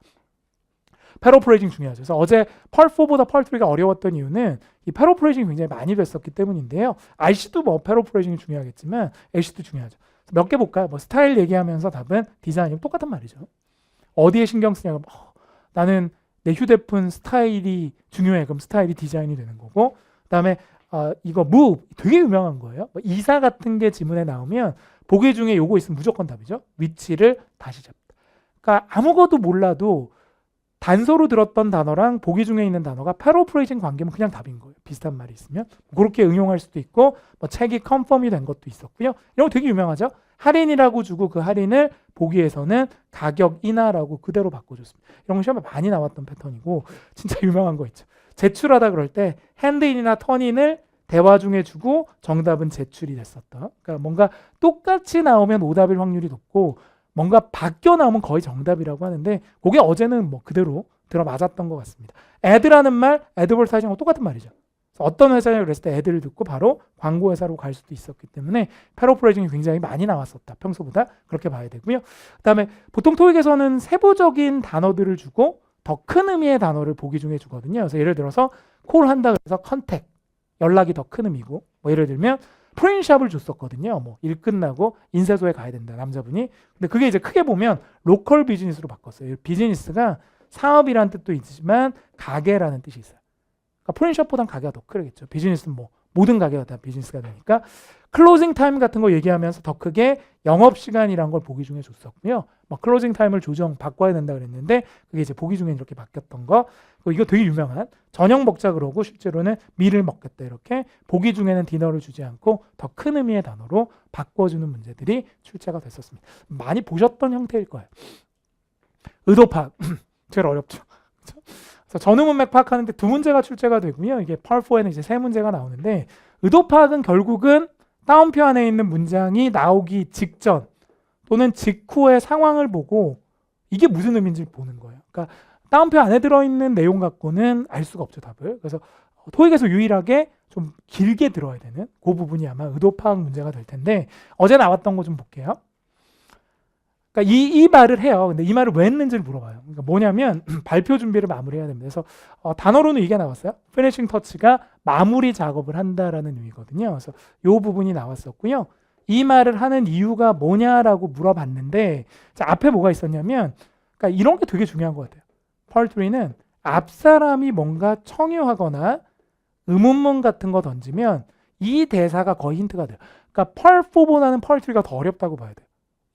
패러프레이징 중요하죠. 그래서 어제 펄4보다 펄3가 어려웠던 이유는 이 패러프레이징이 굉장히 많이 됐었기 때문인데요. RC도 뭐 패러프레이징이 중요하겠지만 LC도 중요하죠. 몇 개 볼까요? 뭐 스타일 얘기하면서 답은 디자인이 똑같은 말이죠. 어디에 신경 쓰냐고 나는 내 휴대폰 스타일이 중요해. 그럼 스타일이 디자인이 되는 거고 그다음에 이거 move 되게 유명한 거예요. 뭐 이사 같은 게 지문에 나오면 보기 중에 요거 있으면 무조건 답이죠. 위치를 다시 잡다. 그러니까 아무것도 몰라도 단서로 들었던 단어랑 보기 중에 있는 단어가 패러프레이징 관계면 그냥 답인 거예요. 비슷한 말이 있으면 그렇게 응용할 수도 있고 뭐 책이 컨펌이 된 것도 있었고요. 이런 거 되게 유명하죠. 할인이라고 주고 그 할인을 보기에서는 가격 인하라고 그대로 바꿔줬습니다. 이런 거 시험에 많이 나왔던 패턴이고 진짜 유명한 거 있죠. 제출하다 그럴 때 핸드인이나 턴인을 대화 중에 주고 정답은 제출이 됐었다. 그러니까 뭔가 똑같이 나오면 오답일 확률이 높고 뭔가 바뀌어 나오면 거의 정답이라고 하는데 그게 어제는 뭐 그대로 들어맞았던 것 같습니다. 애드라는 말, 애드버타이징하고 똑같은 말이죠. 어떤 회사냐 그랬을 때 애드를 듣고 바로 광고 회사로 갈 수도 있었기 때문에 패러프레이징이 굉장히 많이 나왔었다. 평소보다 그렇게 봐야 되고요. 그다음에 보통 토익에서는 세부적인 단어들을 주고 더 큰 의미의 단어를 보기 중에 주거든요. 그래서 예를 들어서 콜한다 그래서 컨택, 연락이 더 큰 의미고 뭐 예를 들면 프린샵을 줬었거든요. 뭐 일 끝나고 인쇄소에 가야 된다 남자분이. 근데 그게 이제 크게 보면 로컬 비즈니스로 바꿨어요. 비즈니스가 사업이라는 뜻도 있지만 가게라는 뜻이 있어요. 그러니까 프린샵보단 가게가 더 크겠죠. 비즈니스는 뭐 모든 가게가 다 비즈니스가 되니까 클로징 타임 같은 거 얘기하면서 더 크게 영업 시간이란 걸 보기 중에 줬었고요. 뭐 클로징 타임을 바꿔야 된다 그랬는데 그게 이제 보기 중에 이렇게 바뀌었던 거. 이거 되게 유명한 저녁 먹자 그러고 실제로는 밀을 먹겠다 이렇게 보기 중에는 디너를 주지 않고 더 큰 의미의 단어로 바꿔주는 문제들이 출제가 됐었습니다. 많이 보셨던 형태일 거예요. 의도 파악 제일 어렵죠. 그래서 전후문맥 파악하는데 두 문제가 출제가 되고요. 이게 펄4에는 이제 세 문제가 나오는데 의도 파악은 결국은 다운표 안에 있는 문장이 나오기 직전 또는 직후의 상황을 보고 이게 무슨 의미인지 보는 거예요. 그러니까 다운표 안에 들어있는 내용 갖고는 알 수가 없죠, 답을. 그래서 토익에서 유일하게 좀 길게 들어야 되는 그 부분이 아마 의도 파악 문제가 될 텐데 어제 나왔던 거 좀 볼게요. 그러니까 이 말을 해요. 근데 이 말을 왜 했는지를 물어봐요. 그러니까 뭐냐면 발표 준비를 마무리해야 됩니다. 그래서 단어로는 이게 나왔어요. Finishing touch가 마무리 작업을 한다라는 의미거든요. 그래서 이 부분이 나왔었고요. 이 말을 하는 이유가 뭐냐라고 물어봤는데 자, 앞에 뭐가 있었냐면 그러니까 이런 게 되게 중요한 것 같아요. 펄3는 앞 사람이 뭔가 청유하거나 의문문 같은 거 던지면 이 대사가 거의 힌트가 돼요. 그러니까 펄4보다는 펄3가 더 어렵다고 봐야 돼요.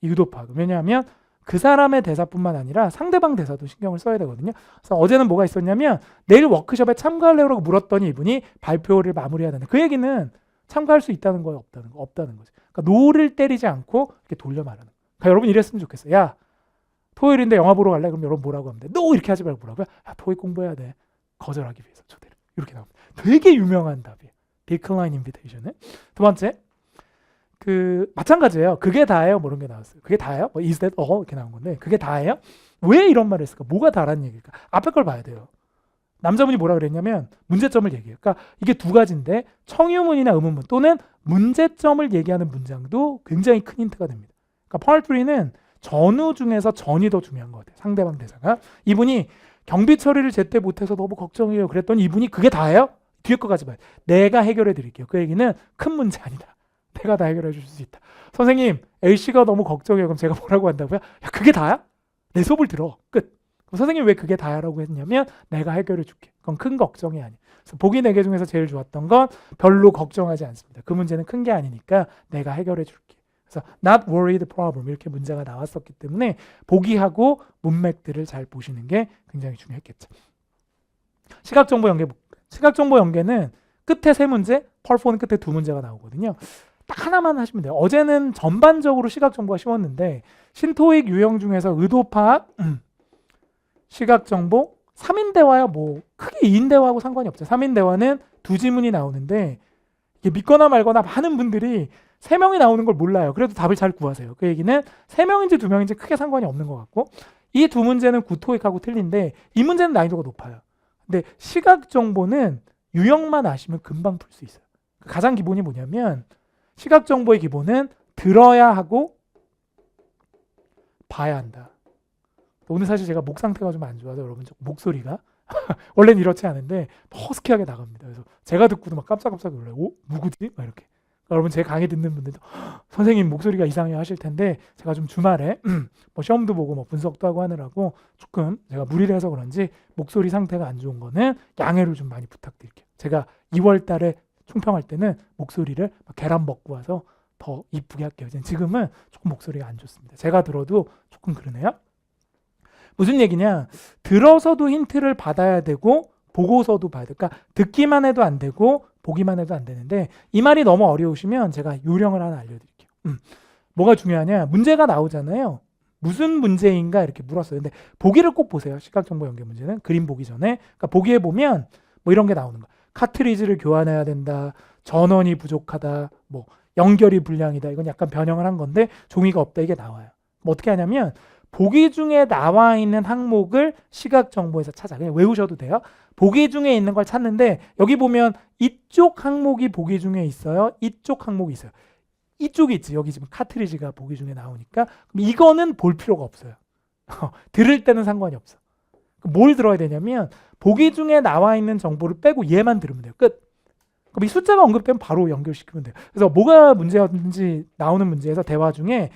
의도 파악. 왜냐하면 그 사람의 대사뿐만 아니라 상대방 대사도 신경을 써야 되거든요. 그래서 어제는 뭐가 있었냐면 내일 워크숍에 참가할래라고 물었더니 이분이 발표를 마무리해야 된다. 그 얘기는 참가할 수 있다는 거예요, 없다는 거죠. 그러니까 노를 때리지 않고 이렇게 돌려 말하는. 그러니까 여러분 이랬으면 좋겠어요. 야, 토요일인데 영화 보러 갈래? 그럼 여러분 뭐라고 하면 돼? 노 이렇게 하지 말고 뭐라고요? 야, 토익 공부해야 돼. 거절하기 위해서 초대를. 이렇게 나옵니다. 되게 유명한 답이에요. Decline Invitation은. 두 번째. 마찬가지예요. 그게 다예요. 뭐 이런 게 나왔어요. 그게 다예요? 뭐 is that all? 이렇게 나온 건데 그게 다예요? 왜 이런 말을 했을까? 뭐가 다라는 얘기일까? 앞에 걸 봐야 돼요. 남자분이 뭐라 그랬냐면 문제점을 얘기해요. 그러니까 이게 두 가지인데 청유문이나 의문문 또는 문제점을 얘기하는 문장도 굉장히 큰 힌트가 됩니다. 그러니까 part 3는 전후 중에서 전이 더 중요한 것 같아요. 상대방 대사가. 이분이 경비 처리를 제때 못해서 너무 걱정해요. 그랬더니 이분이 그게 다예요? 뒤에 거까지 봐요. 내가 해결해 드릴게요. 그 얘기는 큰 문제 아니다. 내가 다 해결해 줄 수 있다. 선생님, A씨가 너무 걱정해요. 그럼 제가 뭐라고 한다고요? 야, 그게 다야? 내 수업을 들어. 끝. 그럼 선생님 왜 그게 다야라고 했냐면 내가 해결해 줄게. 그건 큰 걱정이 아니에요. 그래서 보기 4개 중에서 제일 좋았던 건 별로 걱정하지 않습니다. 그 문제는 큰 게 아니니까 내가 해결해 줄게. 그래서 not worried problem 이렇게 문제가 나왔었기 때문에 보기하고 문맥들을 잘 보시는 게 굉장히 중요했겠죠. 시각정보 연계. 시각정보 연계는 끝에 3문제, 펄4는 끝에 2문제가 나오거든요. 딱 하나만 하시면 돼요. 어제는 전반적으로 시각정보가 쉬웠는데 신토익 유형 중에서 의도파악, 시각정보, 3인대화야 뭐 크게 2인대화하고 상관이 없죠. 3인대화는 2지문이 나오는데 이게 믿거나 말거나 많은 분들이 3명이 나오는 걸 몰라요. 그래도 답을 잘 구하세요. 그 얘기는 3명인지 2명인지 크게 상관이 없는 것 같고 이 2문제는 구토익하고 틀린데 이 문제는 난이도가 높아요. 근데 시각정보는 유형만 아시면 금방 풀 수 있어요. 가장 기본이 뭐냐면 시각정보의 기본은 들어야 하고 봐야 한다. 오늘 사실 제가 목 상태가 좀 안 좋아서 여러분 목소리가 원래는 이렇지 않은데 허스키하게 나갑니다. 그래서 제가 듣고도 막 깜짝깜짝 놀라요. 오? 누구지? 막 이렇게. 여러분 제 강의 듣는 분들도 선생님 목소리가 이상해요 하실 텐데 제가 좀 주말에 뭐 시험도 보고 뭐 분석도 하고 하느라고 조금 제가 무리를 해서 그런지 목소리 상태가 안 좋은 거는 양해를 좀 많이 부탁드릴게요. 제가 2월 달에 총평할 때는 목소리를 막 계란 먹고 와서 더 이쁘게 할게요. 지금은 조금 목소리가 안 좋습니다. 제가 들어도 조금 그러네요. 무슨 얘기냐? 들어서도 힌트를 받아야 되고 보고서도 봐야 돼. 그러니까 듣기만 해도 안 되고 보기만 해도 안 되는데 이 말이 너무 어려우시면 제가 요령을 하나 알려드릴게요. 뭐가 중요하냐? 문제가 나오잖아요. 무슨 문제인가 이렇게 물었어요. 근데 보기를 꼭 보세요. 시각정보 연계 문제는 그림 보기 전에. 그러니까 보기에 보면 뭐 이런 게 나오는 거야. 카트리지를 교환해야 된다. 전원이 부족하다. 뭐 연결이 불량이다. 이건 약간 변형을 한 건데 종이가 없다. 이게 나와요. 뭐 어떻게 하냐면 보기 중에 나와 있는 항목을 시각정보에서 찾아. 그냥 외우셔도 돼요. 보기 중에 있는 걸 찾는데 여기 보면 이쪽 항목이 보기 중에 있어요. 이쪽 항목이 있어요. 이쪽이 있지. 여기 지금 카트리지가 보기 중에 나오니까 그럼 이거는 볼 필요가 없어요. 들을 때는 상관이 없어. 뭘 들어야 되냐면 보기 중에 나와 있는 정보를 빼고 얘만 들으면 돼요. 끝. 그럼 이 숫자가 언급되면 바로 연결시키면 돼요. 그래서 뭐가 문제였는지 나오는 문제에서 대화 중에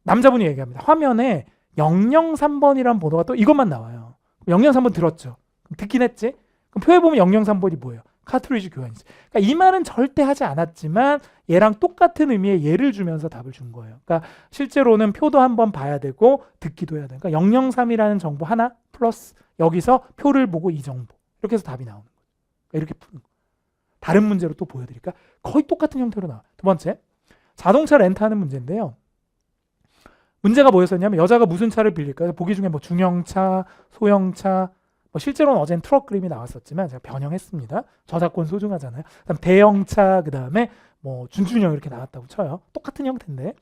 남자분이 얘기합니다. 화면에 003번이라는 번호가 또 이것만 나와요. 003번 들었죠. 듣긴 했지. 그럼 표에 보면 003번이 뭐예요? 카트리지 교환이지. 그러니까 이 말은 절대 하지 않았지만 얘랑 똑같은 의미의 예를 주면서 답을 준 거예요. 그러니까 실제로는 표도 한번 봐야 되고 듣기도 해야 돼요. 그러니까 003이라는 정보 하나 플러스 여기서 표를 보고 이 정보. 이렇게 해서 답이 나오는 거예요. 그러니까 이렇게 푸는 거예요. 다른 문제로 또 보여드릴까? 거의 똑같은 형태로 나와요. 두 번째, 자동차 렌트하는 문제인데요. 문제가 뭐였었냐면 여자가 무슨 차를 빌릴까요? 보기 중에 뭐 중형차, 소형차, 뭐 실제로는 어제는 트럭 그림이 나왔었지만 제가 변형했습니다. 저작권 소중하잖아요. 그다음 대형차, 그다음에 뭐 준준형 이렇게 나왔다고 쳐요. 똑같은 형태인데.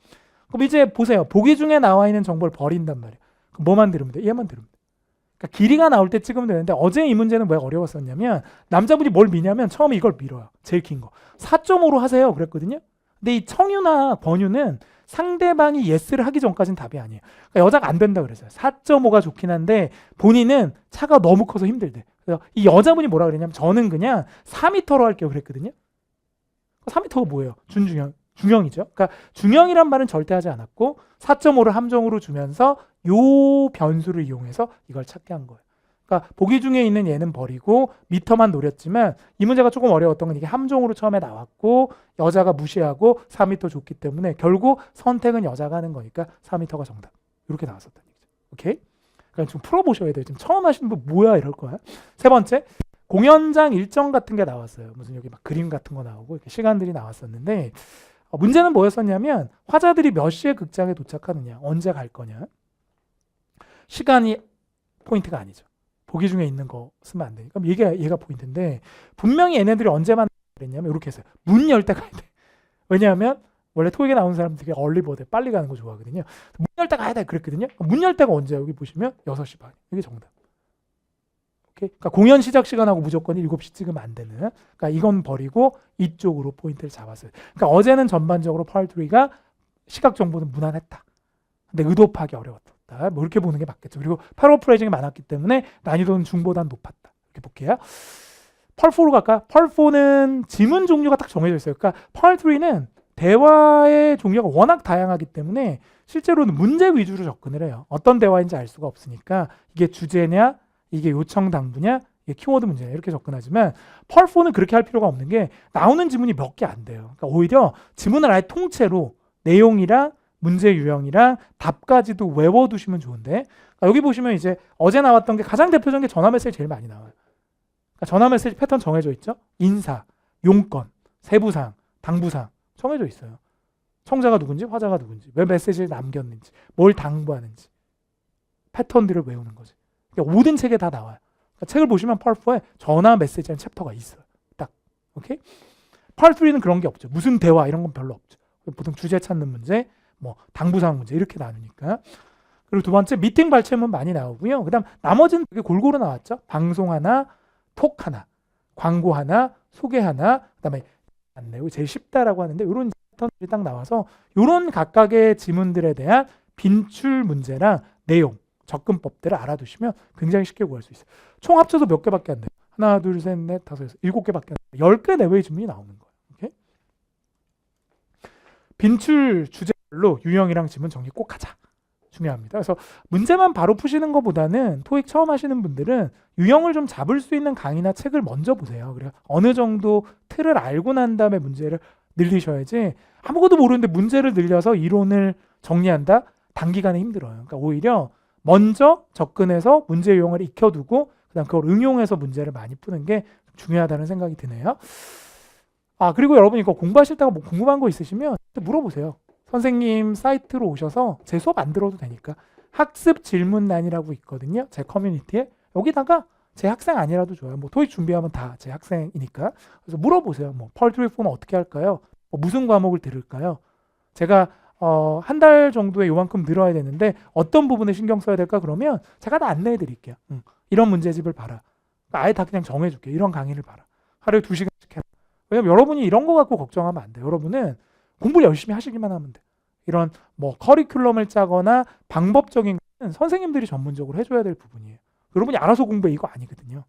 그럼 이제 보세요. 보기 중에 나와 있는 정보를 버린단 말이에요. 그럼 뭐만 들으면 돼? 얘만 들으면 돼. 그러니까 길이가 나올 때 찍으면 되는데 어제 이 문제는 왜 어려웠었냐면 남자분이 뭘 미냐면 처음에 이걸 밀어요. 제일 긴 거. 4.5로 하세요. 그랬거든요. 근데 이 청유나 권유는 상대방이 예스를 하기 전까지는 답이 아니에요. 그러니까 여자가 안 된다 그랬어요. 4.5가 좋긴 한데 본인은 차가 너무 커서 힘들대. 그래서 이 여자분이 뭐라 그랬냐면 저는 그냥 4m로 할게요 그랬거든요. 4m가 뭐예요? 중형이죠. 그러니까 중형이란 말은 절대 하지 않았고 4.5를 함정으로 주면서 요 변수를 이용해서 이걸 찾게 한 거예요. 그러니까 보기 중에 있는 얘는 버리고 미터만 노렸지만 이 문제가 조금 어려웠던 건 이게 함정으로 처음에 나왔고 여자가 무시하고 4m 줬기 때문에 결국 선택은 여자가 하는 거니까 4m가 정답. 이렇게 나왔었다는 얘기죠. 오케이? 그러니까 좀 풀어보셔야 돼요. 지금 처음 하시는 분 뭐야 이럴 거야. 세 번째, 공연장 일정 같은 게 나왔어요. 무슨 여기 막 그림 같은 거 나오고 이렇게 시간들이 나왔었는데 문제는 뭐였었냐면 화자들이 몇 시에 극장에 도착하느냐, 언제 갈 거냐. 시간이 포인트가 아니죠. 보기 중에 있는 거 쓰면 안 되니까. 얘가 포인트인데 분명히 얘네들이 언제 만났냐면 이렇게 했어요. 문 열 때 가야 돼. 왜냐하면 원래 토익에 나오는 사람들이 얼리버드 빨리 가는 거 좋아하거든요. 문 열 때 가야 돼 그랬거든요. 문 열 때가 언제야? 여기 보시면 6시 반. 이게 정답. 오케이? 그러니까 공연 시작 시간하고 무조건 7시 찍으면 안 되는. 그러니까 이건 버리고 이쪽으로 포인트를 잡았어요. 그러니까 어제는 전반적으로 펄트리가 시각 정보는 무난했다. 근데 의도 파악이 어려웠다. 뭐 이렇게 보는 게 맞겠죠. 그리고 패러프레이징이 많았기 때문에 난이도는 중보다 높았다. 이렇게 볼게요. 펄4로 갈까요? 펄4는 지문 종류가 딱 정해져 있어요. 그러니까 펄3는 대화의 종류가 워낙 다양하기 때문에 실제로는 문제 위주로 접근을 해요. 어떤 대화인지 알 수가 없으니까 이게 주제냐, 이게 요청 당부냐, 이게 키워드 문제냐 이렇게 접근하지만 펄4는 그렇게 할 필요가 없는 게 나오는 지문이 몇 개 안 돼요. 그러니까 오히려 지문을 아예 통째로 내용이랑 문제 유형이랑 답까지도 외워두시면 좋은데 그러니까 여기 보시면 이제 어제 나왔던 게 가장 대표적인 게 전화 메시지 제일 많이 나와요. 그러니까 전화 메시지 패턴 정해져 있죠. 인사, 용건, 세부사항, 당부사항 정해져 있어요. 청자가 누군지, 화자가 누군지, 왜 메시지를 남겼는지, 뭘 당부하는지 패턴들을 외우는 거지. 그러니까 모든 책에 다 나와요. 그러니까 책을 보시면 펄4에 전화 메시지라는 챕터가 있어요. 딱. 오케이? 펄3는 그런 게 없죠. 무슨 대화 이런 건 별로 없죠. 보통 주제 찾는 문제, 뭐 당부사항 문제 이렇게 나누니까. 그리고 두 번째 미팅 발췌문 많이 나오고요. 그다음 나머지는 되게 골고루 나왔죠. 방송 하나, 톡 하나, 광고 하나, 소개 하나, 그다음에 안내고 제일 쉽다라고 하는데 이런 패턴들이 딱 나와서 이런 각각의 지문들에 대한 빈출 문제랑 내용, 접근법들을 알아두시면 굉장히 쉽게 구할 수 있어요. 총 합쳐서 몇 개밖에 안 돼요. 하나, 둘, 셋, 넷, 다섯, 여섯, 7개밖에 안 돼요. 10개 내외의 지문이 나오는 거예요. 오케이? 빈출 주제별로 유형이랑 지문 정리 꼭 하자. 중요합니다. 그래서 문제만 바로 푸시는 것보다는 토익 처음 하시는 분들은 유형을 좀 잡을 수 있는 강의나 책을 먼저 보세요. 그래서 어느 정도 틀을 알고 난 다음에 문제를 늘리셔야지 아무것도 모르는데 문제를 늘려서 이론을 정리한다? 단기간에 힘들어요. 그러니까 오히려 먼저 접근해서 문제 유형을 익혀두고 그다음 그걸 응용해서 문제를 많이 푸는 게 중요하다는 생각이 드네요. 그리고 여러분 이거 공부하실 때가 뭐 궁금한 거 있으시면 물어보세요. 선생님 사이트로 오셔서 제 수업 안 들어도 되니까 학습 질문란이라고 있거든요. 제 커뮤니티에 여기다가 제 학생 아니라도 좋아요. 뭐 토익 준비하면 다 제 학생이니까. 그래서 물어보세요. 뭐 펄트리 4는 어떻게 할까요? 무슨 과목을 들을까요? 제가 한 달 정도에 요만큼 늘어야 되는데 어떤 부분에 신경 써야 될까? 그러면 제가 다 안내해 드릴게요. 이런 문제집을 봐라. 아예 다 그냥 정해줄게요. 이런 강의를 봐라. 하루에 2시간씩 해라. 왜냐면 여러분이 이런 거 갖고 걱정하면 안 돼요. 여러분은 공부를 열심히 하시기만 하면 돼요. 이런 뭐 커리큘럼을 짜거나 방법적인 건 선생님들이 전문적으로 해줘야 될 부분이에요. 여러분이 알아서 공부해 이거 아니거든요.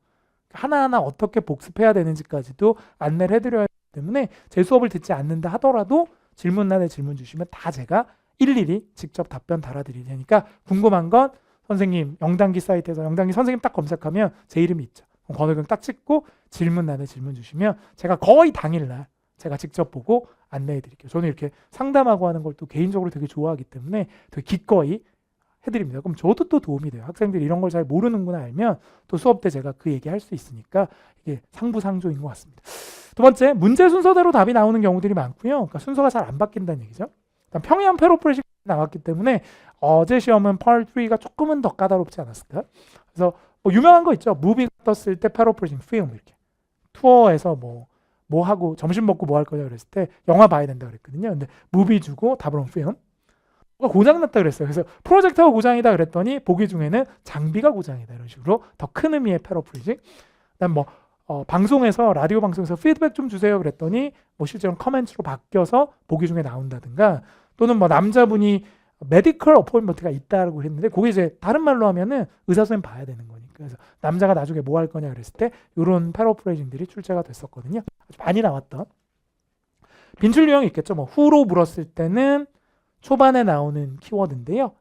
하나하나 어떻게 복습해야 되는지까지도 안내를 해드려야 하기 때문에 제 수업을 듣지 않는다 하더라도 질문란에 질문 주시면 다 제가 일일이 직접 답변 달아드릴 테니까 궁금한 건 선생님 영단기 사이트에서 영단기 선생님 딱 검색하면 제 이름이 있죠. 권호경 딱 찍고 질문란에 질문 주시면 제가 거의 당일날 제가 직접 보고 안내해 드릴게요. 저는 이렇게 상담하고 하는 걸 또 개인적으로 되게 좋아하기 때문에 되게 기꺼이 해드립니다. 그럼 저도 또 도움이 돼요. 학생들이 이런 걸 잘 모르는구나 알면 또 수업 때 제가 그 얘기 할 수 있으니까 이게 상부상조인 것 같습니다. 두 번째, 문제 순서대로 답이 나오는 경우들이 많고요. 그러니까 순서가 잘 안 바뀐다는 얘기죠. 평이한 패러프레이징 나왔기 때문에 어제 시험은 펄3가 조금은 더 까다롭지 않았을까? 그래서 뭐 유명한 거 있죠. 무비 떴을 때 패러프레이징 필름 이렇게 투어에서 뭐 하고 점심 먹고 뭐 할 거냐 그랬을 때 영화 봐야 된다 그랬거든요. 근데 무비 주고 답을 온 필름 고장 났다 그랬어요. 그래서 프로젝터가 고장이다 그랬더니 보기 중에는 장비가 고장이다 이런 식으로 더 큰 의미의 패러프레이징. 그다음 방송에서 라디오 방송에서 피드백 좀 주세요 그랬더니 실제로 커멘트로 바뀌어서 보기 중에 나온다든가 또는 남자분이 메디컬 어포인먼트가 있다고 했는데 그게 이제 다른 말로 하면은 의사 선생님 봐야 되는 거니까. 그래서 남자가 나중에 뭐 할 거냐 그랬을 때 이런 패러프레이징들이 출제가 됐었거든요. 아주 많이 나왔던 빈출 유형이 있겠죠. 후로 물었을 때는 초반에 나오는 키워드인데요.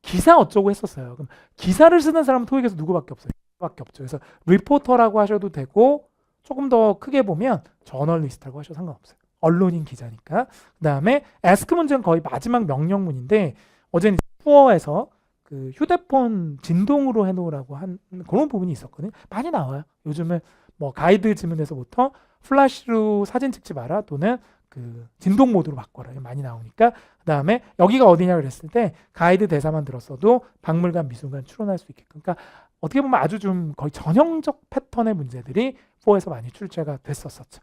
기사 어쩌고 했었어요. 그럼 기사를 쓰는 사람은 토익에서 누구밖에 없어요. 밖에 없죠. 그래서 리포터라고 하셔도 되고 조금 더 크게 보면 저널리스트라고 하셔도 상관없어요. 언론인 기자니까. 그 다음에 ask 문제는 거의 마지막 명령문인데 어제는 푸어에서 그 휴대폰 진동으로 해놓으라고 한 그런 부분이 있었거든요. 많이 나와요. 요즘은 가이드 지문에서부터 플래시로 사진 찍지 마라 또는 그 진동 모드로 바꿔라 많이 나오니까. 그 다음에 여기가 어디냐 그랬을 때 가이드 대사만 들었어도 박물관, 미술관 추론할 수 있게끔. 그러니까 어떻게 보면 아주 좀 거의 전형적 패턴의 문제들이 4에서 많이 출제가 됐었었죠.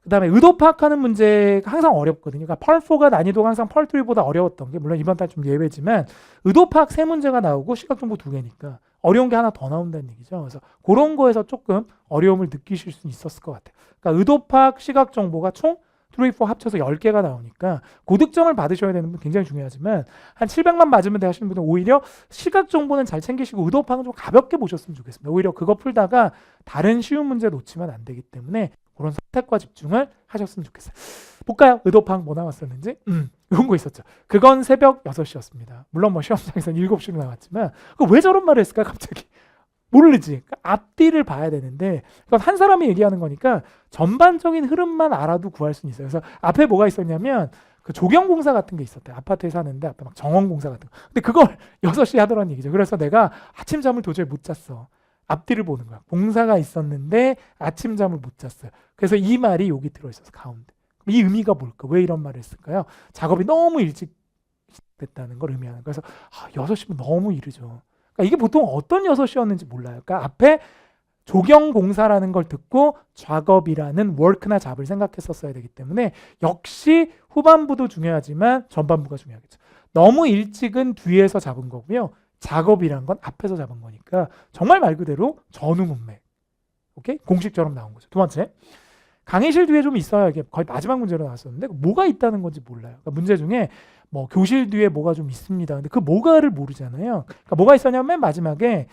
그 다음에 의도 파악하는 문제가 항상 어렵거든요. 그러니까 펄4가 난이도가 항상 펄3보다 어려웠던 게 물론 이번 달 좀 예외지만 의도 파악 3문제가 나오고 시각 정보 2개니까 어려운 게 하나 더 나온다는 얘기죠. 그래서 그런 거에서 조금 어려움을 느끼실 수 있었을 것 같아요. 그러니까 의도파악 시각 정보가 총 3, 4 합쳐서 10개가 나오니까 고득점을 받으셔야 되는 분 굉장히 중요하지만 한 700만 맞으면 돼 하시는 분은 오히려 시각 정보는 잘 챙기시고 의도파악은 좀 가볍게 보셨으면 좋겠습니다. 오히려 그거 풀다가 다른 쉬운 문제 놓치면 안 되기 때문에 그런 선택과 집중을 하셨으면 좋겠어요. 볼까요? 의도파악 뭐 나왔었는지? 이런 거 있었죠. 그건 새벽 6시였습니다. 물론 뭐 시험장에서는 7시로 나왔지만 왜 저런 말을 했을까 갑자기? 모르지. 그러니까 앞뒤를 봐야 되는데 그건 한 사람이 얘기하는 거니까 전반적인 흐름만 알아도 구할 수는 있어요. 그래서 앞에 뭐가 있었냐면 그 조경공사 같은 게 있었대요. 아파트에 사는데 앞에 막 정원공사 같은 거. 근데 그걸 6시에 하더라는 얘기죠. 그래서 내가 아침 잠을 도저히 못 잤어. 앞뒤를 보는 거야. 공사가 있었는데 아침 잠을 못 잤어요. 그래서 이 말이 여기 들어있어서 가운데. 이 의미가 뭘까? 왜 이런 말을 했을까요? 작업이 너무 일찍 됐다는 걸 의미하는 거예요. 그래서 6시면 너무 이르죠. 그러니까 이게 보통 어떤 6시였는지 몰라요. 그러니까 앞에 조경공사라는 걸 듣고 작업이라는 work나 잡을 생각했었어야 되기 때문에 역시 후반부도 중요하지만 전반부가 중요하겠죠. 너무 일찍은 뒤에서 잡은 거고요. 작업이란 건 앞에서 잡은 거니까 정말 말 그대로 전후문맥. 오케이? 공식처럼 나온 거죠. 두 번째. 강의실 뒤에 좀 있어야 이게 거의 마지막 문제로 나왔었는데 뭐가 있다는 건지 몰라요. 그러니까 문제 중에 뭐 교실 뒤에 뭐가 좀 있습니다. 근데 그 뭐가를 모르잖아요. 그러니까 뭐가 있었냐면 맨 마지막에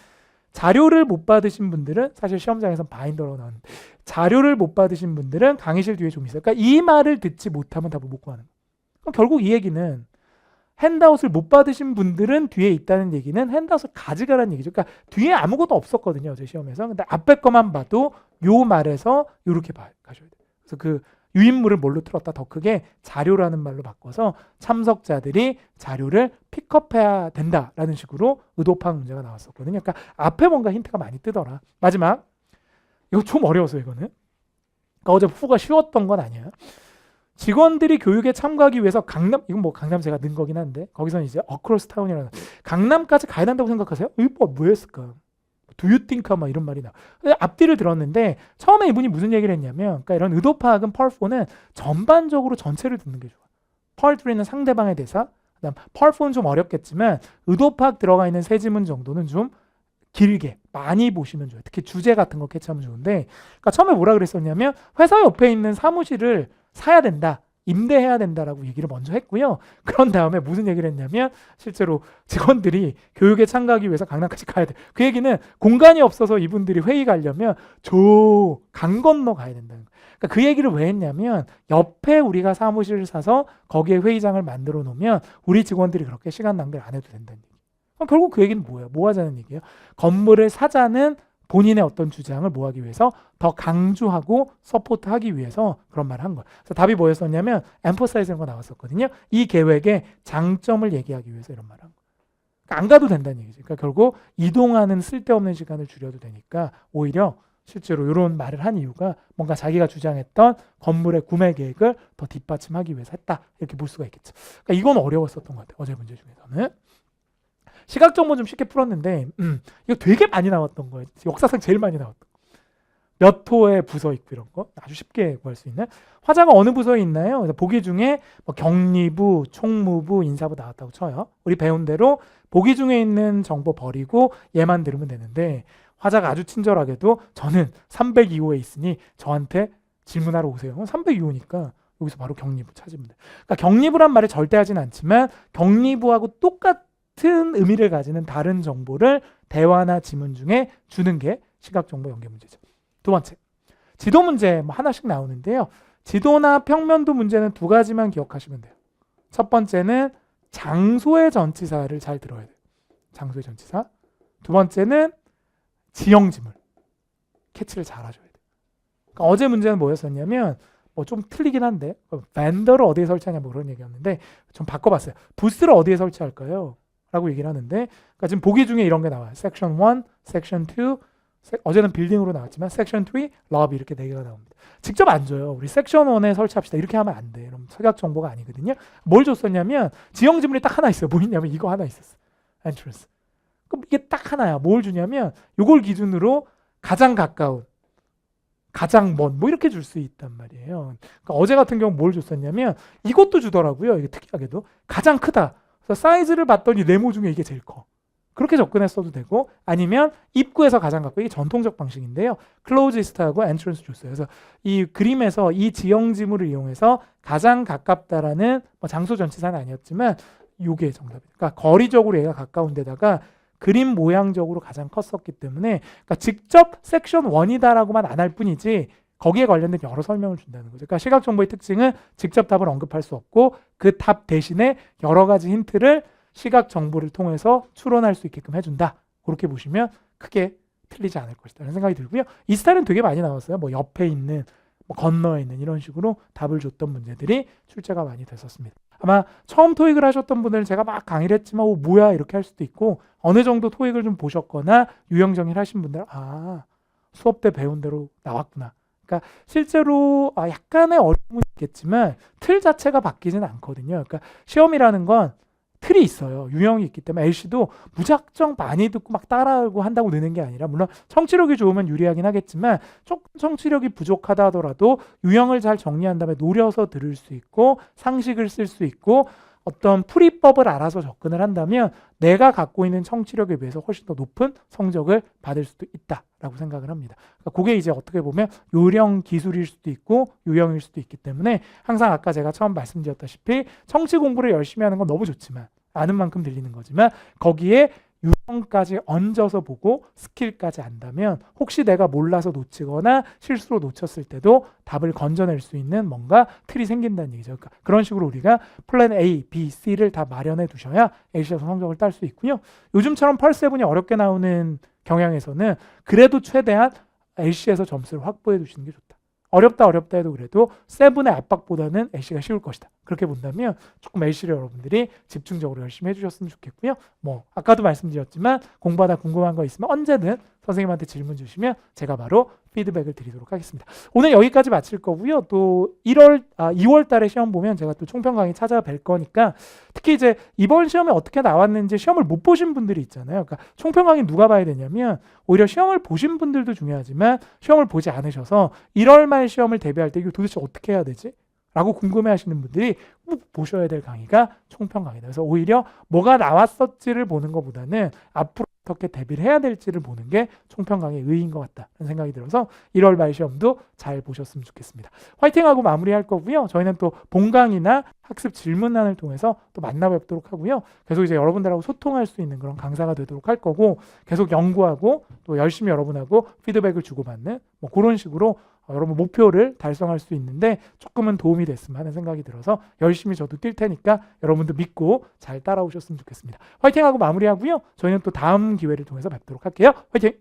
자료를 못 받으신 분들은 사실 시험장에서 바인더로 나오는데 자료를 못 받으신 분들은 강의실 뒤에 좀 있어요. 그러니까 이 말을 듣지 못하면 답을 못 구하는 거예요. 그럼 결국 이 얘기는 핸드아웃을 못 받으신 분들은 뒤에 있다는 얘기는 핸드아웃을 가져가라는 얘기죠. 그러니까 뒤에 아무것도 없었거든요. 제 시험에서. 근데 앞에 것만 봐도 요 말에서 요렇게 가셔야 돼요. 그래서 그 유인물을 뭘로 틀었다 더 크게 자료라는 말로 바꿔서 참석자들이 자료를 픽업해야 된다라는 식으로 의도파악 문제가 나왔었거든요. 그러니까 앞에 뭔가 힌트가 많이 뜨더라. 마지막. 이거 좀 어려워서 이거는. 그러니까 어제 푸가 쉬웠던 건 아니야. 직원들이 교육에 참가하기 위해서 이건 뭐 강남 제가 넣은 거긴 한데 거기서는 이제 어크로스 타운이라는 강남까지 가야 된다고 생각하세요? 이거 뭐 했을까? Do you think? 막 이런 말이 나. 앞뒤를 들었는데 처음에 이분이 무슨 얘기를 했냐면 그러니까 이런 의도 파악은 Part4는 전반적으로 전체를 듣는 게 좋아. Part3는 상대방의 대사, 그다음 Part4는 좀 어렵겠지만 의도 파악 들어가 있는 세 지문 정도는 좀 길게 많이 보시면 좋아요. 특히 주제 같은 거 캐치하면 좋은데 그러니까 처음에 뭐라 그랬었냐면 회사 옆에 있는 사무실을 사야 된다. 임대해야 된다라고 얘기를 먼저 했고요. 그런 다음에 무슨 얘기를 했냐면 실제로 직원들이 교육에 참가하기 위해서 강남까지 가야 돼. 그 얘기는 공간이 없어서 이분들이 회의 가려면 저 강 건너 가야 된다는 거예요. 그러니까 그 얘기를 왜 했냐면 옆에 우리가 사무실을 사서 거기에 회의장을 만들어 놓으면 우리 직원들이 그렇게 시간 낭비를 안 해도 된다는 얘기예요. 그럼 결국 그 얘기는 뭐예요? 뭐 하자는 얘기예요? 건물을 사자는 본인의 어떤 주장을 뭐 하기 위해서 더 강조하고 서포트하기 위해서 그런 말을 한 거예요. 그래서 답이 뭐였었냐면 emphasize라는 거 나왔었거든요. 이 계획의 장점을 얘기하기 위해서 이런 말을 한 거예요. 그러니까 안 가도 된다는 얘기죠. 그러니까 결국 이동하는 쓸데없는 시간을 줄여도 되니까 오히려 실제로 이런 말을 한 이유가 뭔가 자기가 주장했던 건물의 구매 계획을 더 뒷받침하기 위해서 했다. 이렇게 볼 수가 있겠죠. 그러니까 이건 어려웠었던 것 같아요. 어제 문제 중에서는. 시각 정보 좀 쉽게 풀었는데 이거 되게 많이 나왔던 거예요. 역사상 제일 많이 나왔던 거. 몇 호의 부서 있고 이런 거 아주 쉽게 구할 수 있는. 화자가 어느 부서에 있나요? 그래서 보기 중에 뭐 경리부, 총무부, 인사부 나왔다고 쳐요. 우리 배운 대로 보기 중에 있는 정보 버리고 얘만 들으면 되는데 화자가 아주 친절하게도 저는 302호에 있으니 저한테 질문하러 오세요. 302호니까 여기서 바로 경리부 찾으면 돼요. 그러니까 경리부란 말을 절대 하진 않지만 경리부하고 똑같은 의미를 가지는 다른 정보를 대화나 지문 중에 주는 게 시각정보 연계 문제죠. 두 번째, 지도 문제 뭐 하나씩 나오는데요. 지도나 평면도 문제는 두 가지만 기억하시면 돼요. 첫 번째는 장소의 전치사를 잘 들어야 돼요. 장소의 전치사. 두 번째는 지형 지물. 캐치를 잘 하셔야 돼요. 그러니까 어제 문제는 뭐였었냐면 뭐 좀 틀리긴 한데 밴더를 어디에 설치하냐 뭐 그런 얘기였는데 좀 바꿔봤어요. 부스를 어디에 설치할까요? 라고 얘기를 하는데 그러니까 지금 보기 중에 이런 게 나와요. 섹션 1, 섹션 2, 어제는 빌딩으로 나왔지만 섹션 3, 러비 이렇게 4개가 나옵니다. 직접 안 줘요. 우리 섹션 1에 설치합시다. 이렇게 하면 안 돼. 그럼 석약 정보가 아니거든요. 뭘 줬었냐면 지형 지물이 딱 하나 있어요. 뭐 있냐면 이거 하나 있었어. 엔트런스. 그럼 이게 딱 하나야. 뭘 주냐면 이걸 기준으로 가장 가까운, 가장 먼 뭐 이렇게 줄 수 있단 말이에요. 그러니까 어제 같은 경우 뭘 줬었냐면 이것도 주더라고요. 이게 특이하게도 가장 크다. 그래서 사이즈를 봤더니 네모 중에 이게 제일 커. 그렇게 접근했어도 되고 아니면 입구에서 가장 가까이 이게 전통적 방식인데요. 클로즈리스트하고 엔트런스 줬어요. 그래서 이 그림에서 이 지형 지물을 이용해서 가장 가깝다라는 뭐 장소 전치사는 아니었지만 이게 정답이에요. 그러니까 거리적으로 얘가 가까운 데다가 그림 모양적으로 가장 컸었기 때문에 그러니까 직접 섹션 1이다라고만 안 할 뿐이지 거기에 관련된 여러 설명을 준다는 거죠. 그러니까 시각 정보의 특징은 직접 답을 언급할 수 없고 그 답 대신에 여러 가지 힌트를 시각 정보를 통해서 추론할 수 있게끔 해준다. 그렇게 보시면 크게 틀리지 않을 것이다 라는 생각이 들고요. 이 스타일은 되게 많이 나왔어요. 뭐 옆에 있는, 뭐 건너에 있는 이런 식으로 답을 줬던 문제들이 출제가 많이 됐었습니다. 아마 처음 토익을 하셨던 분들은 제가 막 강의를 했지만 뭐야 이렇게 할 수도 있고 어느 정도 토익을 좀 보셨거나 유형 정의를 하신 분들은 수업 때 배운 대로 나왔구나. 그러니까 실제로 약간의 어려움은 있겠지만 틀 자체가 바뀌지는 않거든요. 그러니까 시험이라는 건 틀이 있어요. 유형이 있기 때문에 LC도 무작정 많이 듣고 막 따라하고 한다고 느는 게 아니라 물론 청취력이 좋으면 유리하긴 하겠지만 조금 청취력이 부족하다 하더라도 유형을 잘 정리한 다음에 노려서 들을 수 있고 상식을 쓸 수 있고 어떤 풀이법을 알아서 접근을 한다면 내가 갖고 있는 청취력에 비해서 훨씬 더 높은 성적을 받을 수도 있다라고 생각을 합니다. 그러니까 그게 이제 어떻게 보면 요령 기술일 수도 있고 유형일 수도 있기 때문에 항상 아까 제가 처음 말씀드렸다시피 청취 공부를 열심히 하는 건 너무 좋지만 아는 만큼 들리는 거지만 거기에 유형까지 얹어서 보고 스킬까지 안다면 혹시 내가 몰라서 놓치거나 실수로 놓쳤을 때도 답을 건져낼 수 있는 뭔가 틀이 생긴다는 얘기죠. 그러니까 그런 식으로 우리가 플랜 A, B, C를 다 마련해 두셔야 LC에서 성적을 딸 수 있고요. 요즘처럼 펄7이 어렵게 나오는 경향에서는 그래도 최대한 LC에서 점수를 확보해 두시는 게 좋다. 어렵다 해도 그래도 7의 압박보다는 LC가 쉬울 것이다. 그렇게 본다면 조금 LC를 여러분들이 집중적으로 열심히 해주셨으면 좋겠고요. 뭐 아까도 말씀드렸지만 공부하다 궁금한 거 있으면 언제든 선생님한테 질문 주시면 제가 바로 피드백을 드리도록 하겠습니다. 오늘 여기까지 마칠 거고요. 또 2월 달에 시험 보면 제가 또 총평 강의 찾아뵐 거니까 특히 이제 이번 시험에 어떻게 나왔는지 시험을 못 보신 분들이 있잖아요. 그러니까 총평 강의 누가 봐야 되냐면 오히려 시험을 보신 분들도 중요하지만 시험을 보지 않으셔서 1월 말 시험을 대비할 때 이거 도대체 어떻게 해야 되지? 라고 궁금해하시는 분들이 꼭 보셔야 될 강의가 총평 강의다. 그래서 오히려 뭐가 나왔었지를 보는 것보다는 앞으로 어떻게 대비를 해야 될지를 보는 게 총평 강의의 의의인 것 같다는 생각이 들어서 1월 말 시험도 잘 보셨으면 좋겠습니다. 화이팅하고 마무리할 거고요. 저희는 또 본강의나 학습 질문란을 통해서 또 만나뵙도록 하고요. 계속 이제 여러분들하고 소통할 수 있는 그런 강사가 되도록 할 거고 계속 연구하고 또 열심히 여러분하고 피드백을 주고받는 뭐 그런 식으로 여러분 목표를 달성할 수 있는데 조금은 도움이 됐으면 하는 생각이 들어서 열심히 저도 뛸 테니까 여러분도 믿고 잘 따라오셨으면 좋겠습니다. 화이팅하고 마무리하고요. 저희는 또 다음 기회를 통해서 뵙도록 할게요. 화이팅!